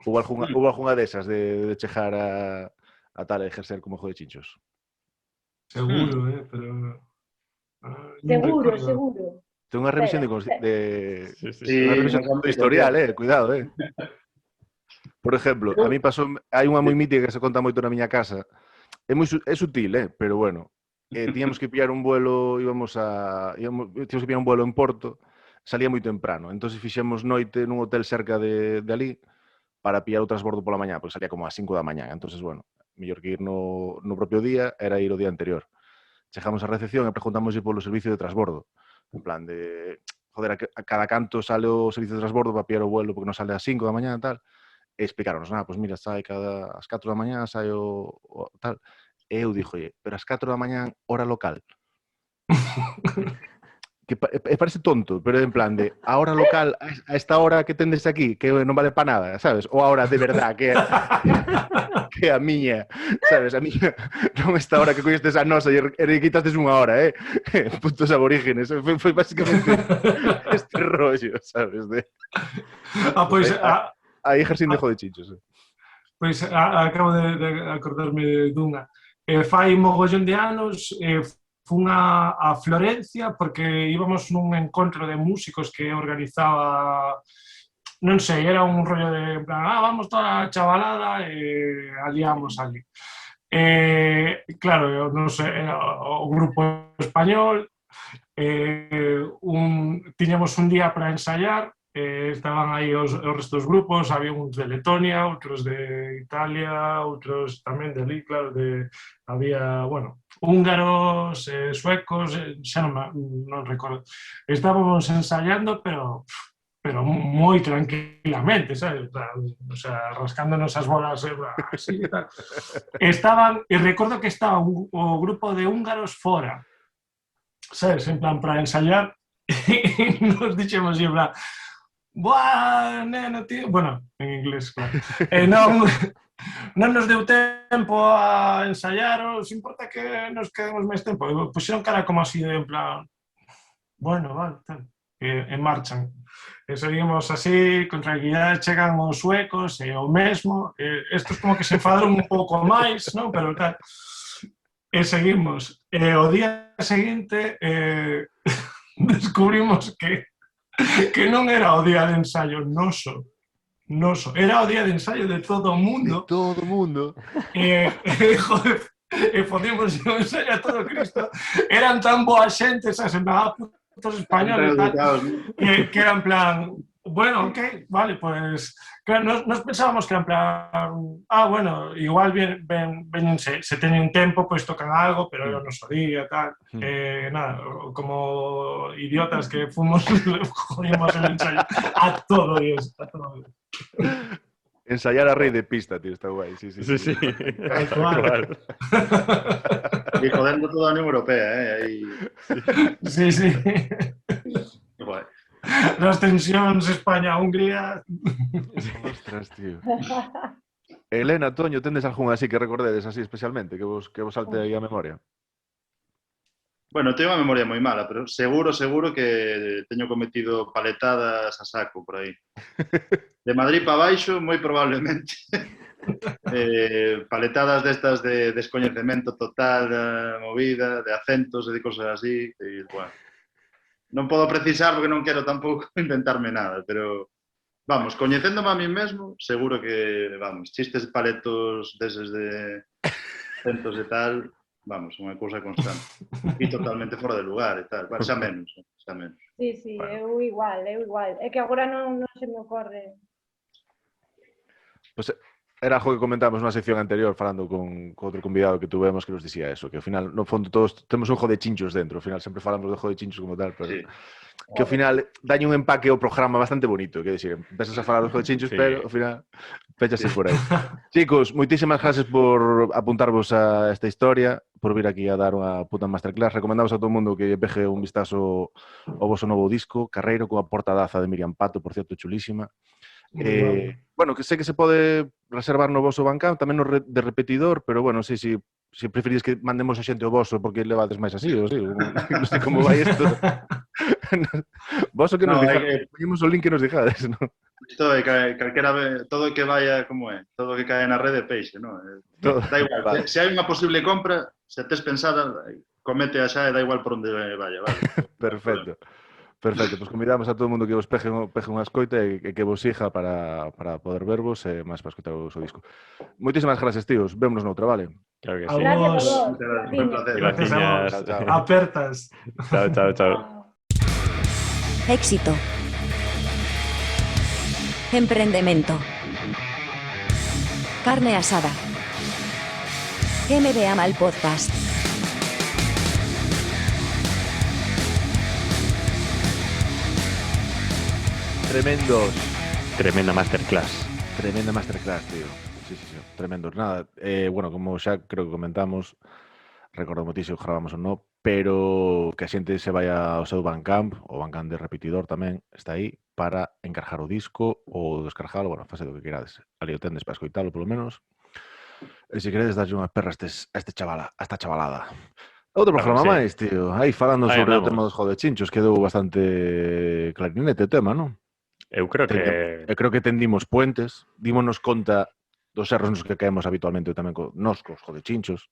Houve algunha desas de chejar a tal a ejercer como jodechinchos? Seguro, pero... Seguro, recordo. seguro. Ten unha revisión Sí, unha revisión no cambio de historial, total. cuidado, Por exemplo, a mí pasou, hai unha moi mítica que se conta moito na miña casa. É sutil, pero bueno. Tiñamos que pillar un vuelo, tiñamos que pillar un vuelo en Porto, salía moi temprano. Entonces fixemos noite nun hotel cerca de ali para pillar o transbordo pola mañá, porque salía como ás 5 da mañá. Entonces, bueno, mellor que ir no propio día era ir o día anterior. Chegamos á recepción e preguntámoslle polo servicio de transbordo. En plan de, joder, a cada canto sale o servicio de transbordo para pillar o vuelo porque non sale ás 5 da mañá e tal. E explicaronos, pois mira, sai ás 4 da mañá, sai o tal. E eu dixolle, pero ás 4 da mañá, hora local. Que parece tonto, pero en plan de a hora local, a esta hora que tendes aquí, que non vale para nada, sabes? Ou a hora de verdad, que é a miña, sabes? A miña, non esta hora que collistes a nosa e quitastes unha hora, putos aborígenes. Foi basicamente este rollo, sabes? Pois... Aí ejercín de jodechinchos. Pois acabo de acordarme dunha. Fai mogollón de anos, fun a Florencia porque íbamos nun encontro de músicos que organizaba, non sei, era un rollo de, en plan, vamos toda a chavalada e aliamos ali. Claro, eu non sei, era o grupo español, tiñamos un día para ensaiar, estaban aí os restos dos grupos, había uns de Letonia, outros de Italia, outros tamén de ali, claro, había, bueno, húngaros, suecos, xa non recordo. Estábamos ensaiando, pero moi tranquilamente, sabes? O sea, rascándonos as bolas así e tal. E recordo que estaba o grupo de húngaros fora, sabes? En plan, para ensaiar, e nos dixemos, en plan, buah, neno, tío... Bueno, en inglés, claro. Non nos deu tempo a ensayar, os importa que nos quedemos máis tempo. Puxeron cara como así, en plan... Bueno, vale, tal. E marchan. E seguimos así, con tranquilidade, chegan os suecos, e o mesmo. Estos como que se enfadaron un pouco máis, non? Pero tal... E seguimos. E o día seguinte descubrimos que non era o día de ensayo noso, era o día de ensayo de todo o mundo. De todo o mundo. Joder, fodimos o ensayo a todo Cristo. Eran tan boa xente, sabes, en plan, putos españoles, que eran plan, bueno, ok, vale, pues, claro, nos pensábamos que eran plan, bueno, igual veñen, se teñen tempo, pois tocan algo, pero eu non sabía, tal. Nada, como idiotas que fomos, jodimos el ensayo a todo Dios, a todo Dios. Ensayar a rei de pista, tío, está guai, sí. Claro. Y jodendo toda a Unión Europea, aí... Sí. Guai. Las tensións España-Hungría... Ostras, tío. Elena, Toño, tendes algún así que recordedes así especialmente, que vos salte aí a memoria? Bueno, teño unha memoria moi mala, pero seguro que teño cometido paletadas a saco por aí. De Madrid para baixo, moi probablemente. Paletadas destas de descoñecemento total da movida, de acentos e de cosas así. E, bueno, non podo precisar porque non quero tampouco inventarme nada, pero vamos, coñecéndome a mí mesmo, seguro que, vamos, chistes paletos deses de acentos e tal, vamos, unha cousa constante. E totalmente fora de lugar e tal. Bueno, xa menos. Sí, bueno. eu igual. É que agora non se me ocorre. Pues era algo que comentamos nunha sección anterior falando con outro convidado que tuvemos que nos dicía eso, que ao final, no fondo, todos temos un jodechinchos dentro, ao final sempre falamos de jodechinchos como tal, pero... Sí. Que ao final dañe un empaque ao programa bastante bonito, quer dicir, empezas a falar dos jodechinchos, sí. Pero ao final pechase por aí. Chicos, moitísimas gracias por apuntarvos a esta historia, por vir aquí a dar unha puta masterclass. Recomendamos a todo o mundo que peje un vistazo ao vosso novo disco, Carreiro, coa portadaza de Miriam Pato, por cierto, chulísima. Bueno, que sei que se pode reservar no voso Bandcamp, tamén no de repetidor, pero bueno, sei se preferís que mandemos a xente ao voso porque levades máis así, ou así, non sei como vai isto. Voso que nos dixades, poñemos o link que nos dixades, non? Isto é todo que vaya, como é? Todo que cae na rede peixe, non? Da igual, Vale. se hai unha posible compra, se tes pensada, comete a xa e da igual por onde vaya, vale? Perfecto. Perfecto, pois convidamos a todo o mundo que vos peje unha escoita e que vos siga para poder vervos e máis para escoitar o seu disco. Moitísimas gracias, tíos. Vémonos noutra, vale? Claro que A sí. Gracias a vos. vos. Moitas gracias, Dime. un placer. Gracias a vos. Chao, chao. Apertas. Chao, chao, chao. Éxito. Emprendemento. Carne asada. MBA Mal Podcast. Tremendos. Tremenda masterclass. Tremenda masterclass, tío. Sí. Tremendos. Nada, bueno, como xa creo que comentamos, recordo moitísimo que gravamos ou non, pero que a xente se vai ao seu Bandcamp, o Bandcamp de Repetidor tamén está aí, para encargar o disco ou descargalo, bueno, fase do que querades. Ali o tendes para escoitalo, polo menos. E se queredes darlle unha perra a esta chavalada. Outro Claro, programa sí. máis, tío. Aí falando Aí sobre o andamos. tema dos jodechinchos, quedou bastante clarinete o tema, non? Eu creo que... Creo que tendimos puentes, dímonos conta dos erros nos que caemos habitualmente tamén nos cos jodechinchos.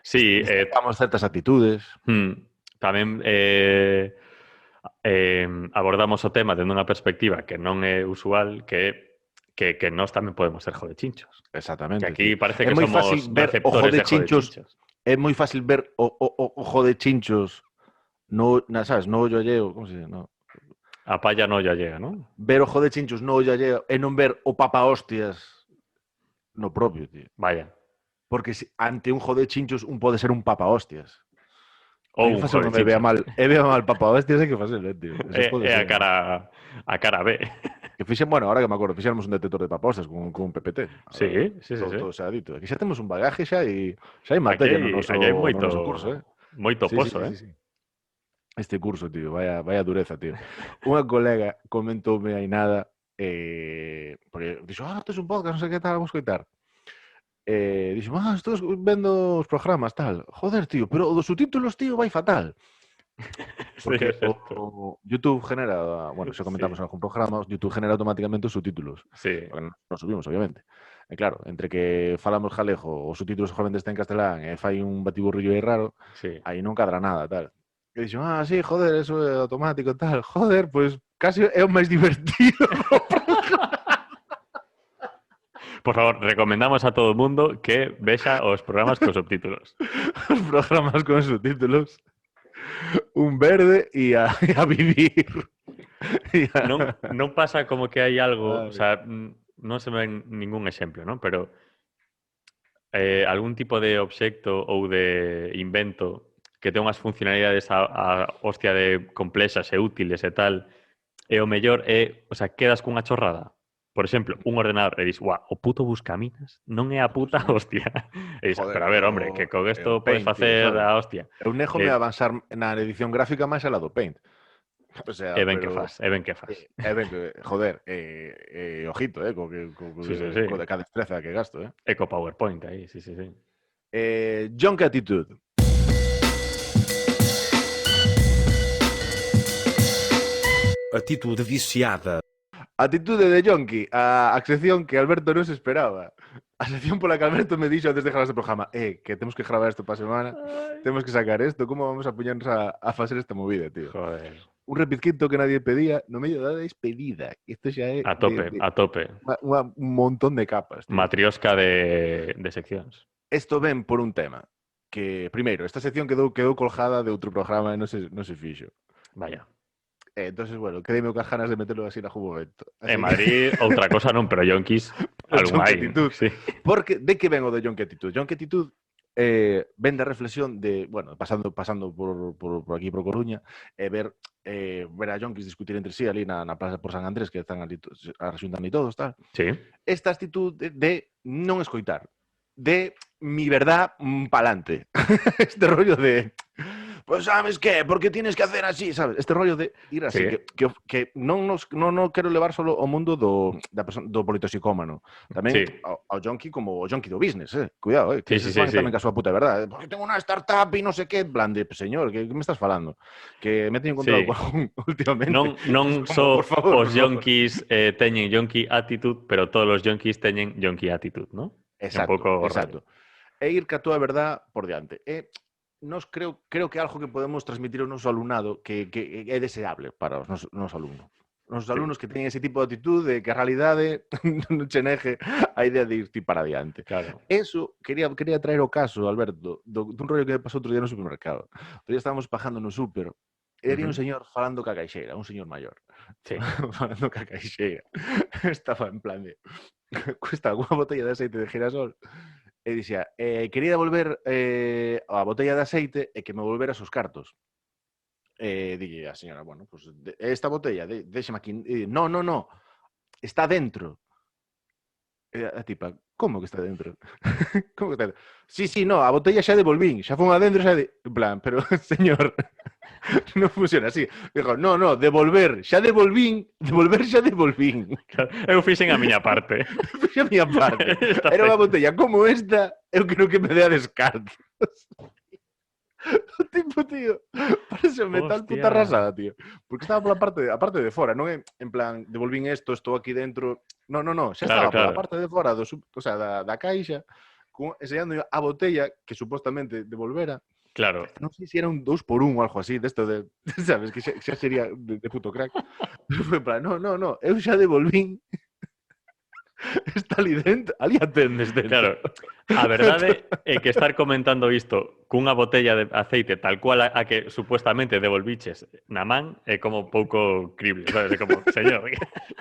Sí, Destacamos certas actitudes. tamén abordamos o tema dende unha perspectiva que non é usual, que nós tamén podemos ser jodechinchos. Exactamente. Que aquí tío. parece É que moi somos fácil ver o receptores de jodechinchos. jodechinchos. É moi fácil ver o jodechinchos sabes, no ollo alleo, como se dice, no. A palla no ya llega, non? Ver o jodechinchos no ollo alleo e non ver o papa hostias no propio, tío. Vaya. Porque ante un jodechinchos un pode ser un papa hostias. Ou un non me vea mal, jodechinchos. e vea mal papa hostias, é que facelo, tío. É a cara B. Que bueno, ahora que me acordo, fixéramos un detector de papa hostias con un PPT. Sí. Todo xa dito. Aquí xa temos un bagaje xa e xa hai materia no noso curso, Moito pozo, Sí. Este curso, tío, vaya dureza, tío. Unha colega comentoume aí nada, porque dixo, isto é un podcast, non sei que tal, vamos coitar. Dixo, estou vendo os programas, tal. Joder, tío, pero o dos subtítulos, tío, vai fatal. Porque o YouTube genera, bueno, xa comentamos en algún programa, YouTube genera automáticamente os subtítulos. Sí. Nos subimos, obviamente. E claro, entre que falamos galego, os subtítulos solamente están en castelán e fai un batiburrillo aí raro, Sí. aí non cadra nada, tal. E dixo, sí, joder, eso é automático, tal. Joder, pues casi é o máis divertido. Por favor, recomendamos a todo o mundo que vexa os programas con subtítulos. Os programas con subtítulos. Un verde e a vivir. Non pasa como que hai algo, Vale. o sea, non se ven ningún exemplo, non? Pero algún tipo de obxecto ou de invento que ten unhas funcionalidades a hostia de complexas e útiles e tal, e o mellor é, o sea, quedas cunha chorrada. Por exemplo, un ordenador e dis, o puto buscaminas non é a puta hostia. E dis, Joder, pero a ver, hombre, que con isto podes facer a hostia. Eu néjome a avanzar na edición gráfica máis a la do Paint. O sea, É ben que faz. É ben que, joder, ojito, co de cada destreza que gasto, E co PowerPoint aí, sí. Junk Attitude. Atitude viciada. Atitude de Jonky, a sección que Alberto non se esperaba. A sección pola que Alberto me dixo antes de gravar este programa, que temos que gravar isto para a semana, temos que sacar isto, como vamos a poñernos a facer esta movida, tío? Joder. Un repizquito que nadie pedía, no medio da despedida. Isto xa é... A tope. Un montón de capas, tío. Matriosca de seccións. Isto ven por un tema, que, primeiro, esta sección quedou colgada de outro programa e non se fixo. Vaya. Entonces, bueno, quedei-me con ganas de meterlo así en algún momento. En Madrid, outra cosa non, pero Yonkis, algún hai. Sí. Porque, de que ven o de Junk Attitude? Junk Attitude ven da reflexión de, bueno, pasando por aquí, por Coruña, ver a Yonkis discutir entre sí ali na plaza por San Andrés, que están ali, asuntan ali todos, tal. Sí. Esta actitud de non escoitar, de mi verdad pa'lante. Este rollo de... pues sabes qué, porque tienes que hacer así, sabes? Este rollo de ir así, Sí. que non quero levar solo ao mundo do politoxicómano. Tamén Sí. ao junkie como o junkie do business, Cuidado, que Sí, eses van sí. tamén ca súa puta verdade. Porque tengo unha startup e non sei que, en plan de, señor, que me estás falando? Que me teño encontrado Sí. con algún últimamente. Non Como, só por favor, os yonkis teñen yonki attitude, pero todos os yonkis teñen yonki attitude, ¿no? É un Exacto, pouco exacto. E ir ca túa verdad por diante. Nos creo que é algo que podemos transmitir ao noso alumnado que é deseable para os nosos alumnos. Os alumnos que teñen ese tipo de actitud de que a realidade non che negue a idea de ir ti para adiante. Claro. Eso, quería traer o caso, Alberto, dun rollo que me pasou outro día no supermercado. Outro día estábamos pajando no súper e había un señor falando ca caixeira, un señor maior. Sí. Falando ca caixeira. Estaba en plan de cuesta unha botella de aceite de girasol e dixía, quería devolver a botella de aceite e que me volveras os cartos. Dille a señora, bueno, pues esta botella, déxeme aquí. No, está dentro. A tipa, como que está dentro? Como que está dentro? Sí, no, a botella xa devolvín, xa fun adentro, xa en plan, pero, señor, non funciona así. Dijo, no, devolver xa devolvín. Claro. Eu fixen a miña parte. Fixen a miña parte. Era unha botella como esta, eu creo que me dea descartos. O tipo, tío, parece metal puta rasada, tío. Porque estaba pola parte de fora, non é en plan, devolvín estou aquí dentro. No, xa estaba pola parte de fora da caixa, enseñando a botella que supostamente devolvera. Claro. Non sei se era un 2x1 ou algo así, desto de, sabes, que xa sería de puto crack. Foi en plan, no, eu xa devolvín. Está ali dentro, ali atendes dentro. Claro, a verdade é que estar comentando isto cunha botella de aceite tal cual a que supuestamente devolviches na man é como pouco crible, sabes? É como, señor...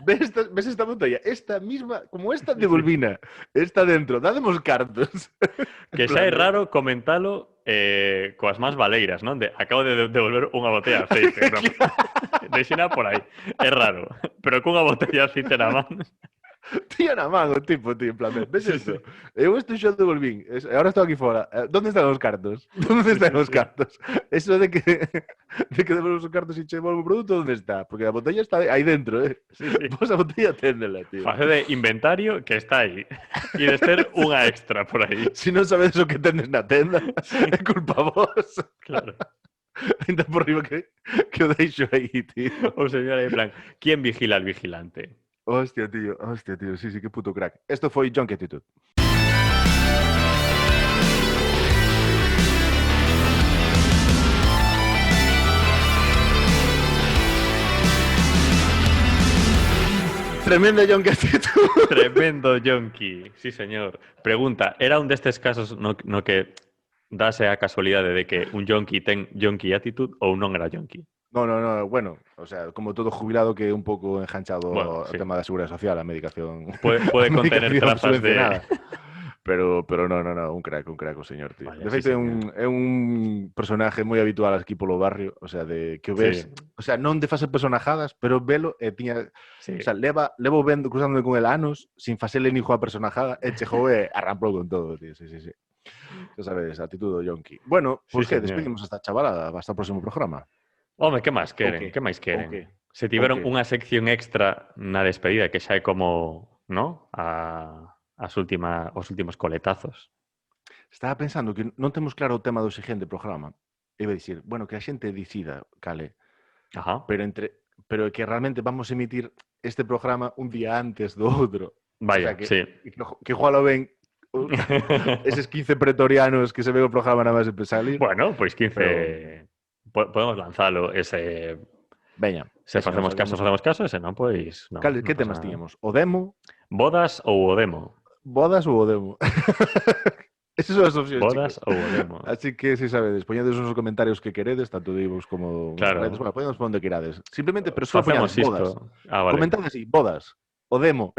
Ves esta botella? Esta misma, como esta devolvina, está dentro, dádemos cartos. Que xa é raro comentalo coas más valeiras, non? De, acabo de devolver unha botella de aceite. Deixena por aí. É raro. Pero cunha botella de aceite na man... Tía na man o tipo, tío, en plan, ves isto? Eu isto xa devolvín, agora estou aquí fora. ¿Dónde están os cartos? Eso de que devolves os cartos e che devolvo o produto, onde está? Porque a botella está aí dentro, Sí. Pois a botella téndela, tío. Face de inventario que está aí. E de ser unha extra por aí. Se non sabedes o que tendes na tenda, é culpa vos. Claro. Ainda por riba que o deixo aí, tío. O señor aí en plan, ¿quién vigila al vigilante? Hostia, tío, sí, que puto crack. Esto foi Junkie Attitude. Tremenda Junkie Attitude. Tremendo yonki, sí señor. Pregunta, era un destes casos no que dase a casualidade de que un yonki ten yonki attitude ou non era yonki? No, bueno, o sea, como todo jubilado que é un pouco enganchado ao tema da seguridade social, a medicación. Puede contener trazas de... Pero no, un crack o señor, tío. Vaya, de feito, sí, é un personaje moi habitual aquí polo barrio, o sea, de que o ves, o sea, non de fase personajadas, pero velo e tiña, o sea, levo vendo cruzándome con el anos sin facele ni a personajada, e chegou e arrampou con todo, tío, sí. Xa sabes, actitud do yonki. Bueno, pois que despedimos esta chavalada hasta o próximo programa. Home, que máis queren? Que máis queren? Se tiveron unha sección extra na despedida que xa é como, ¿no? Os últimos coletazos. Estaba pensando que non temos claro o tema do seguinte programa. Iba a dicir, bueno, que a xente decida, cale. Ajá. Pero que realmente vamos a emitir este programa un día antes do outro. Vaya, o sea, que igual o ven eses 15 pretorianos que se ve o programa nada máis salir. Bueno, pois 15... Pero... Podemos lanzalo ese... Veña. Se facemos caso, ese non, pois... No, que temas tiñamos? O demo? Bodas ou o demo? Bodas ou o demo? Esas son as opcións, bodas ou o demo. Así que, si sabedes, poñedes nos comentarios que queredes, tanto divos como... Claro. Bueno, podemos poner onde querades. Simplemente, pero só poñades bodas. Vale. Comentad así, bodas. O demo.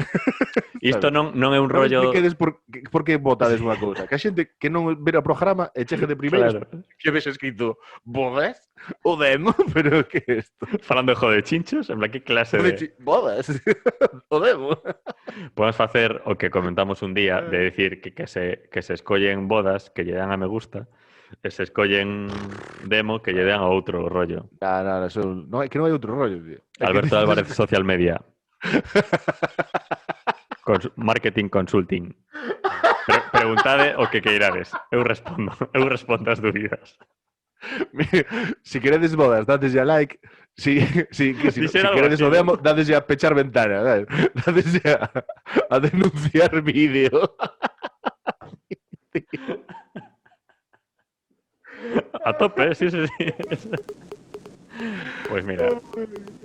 Isto non é un rollo... Non expliquedes por que votades unha cousa. Que a xente que non vera o programa e chegue de primeiros que ves escrito bodas o demo, pero que é isto? Falando de jode chinchos, en plan, que clase de... Bodas o demo. Podemos facer o que comentamos un día de decir que se escollen bodas que lle dan a me gusta E se escollen demo que lle den a outro rollo. No, eso, no, que non hai outro rollo, tío. Alberto Álvarez, Social Media. Marketing Consulting. Preguntade o que queirades. Eu respondo as dúbidas. Si queredes bodas, dadeslle a like. Si queredes o demo, dadeslle a pechar ventana. Dadeslle a denunciar vídeo. A tope, sí. Pues mira,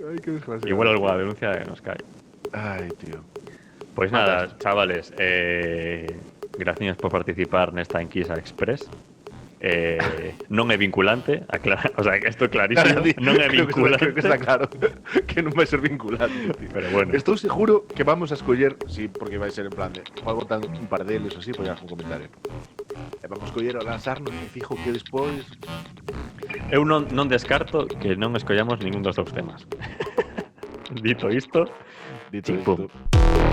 Ay, qué desgracia. igual alguna denuncia que nos cae. Ay, tío. Pues nada, chavales, gracias por participar nesta enquisa express. Non é vinculante, o sea, que isto é clarísimo, non é vinculante. Creo que está claro que non vai ser vinculante, tío. Pero bueno. Estou seguro que vamos a escoller, sí, porque vai ser en plan de algo tan un par deles así, poñas un comentario. E vamos a escoller a lanzarnos e fijo que despois... Eu non descarto que non escollamos ningún dos dous temas. Dito isto, Dito chimpum. isto...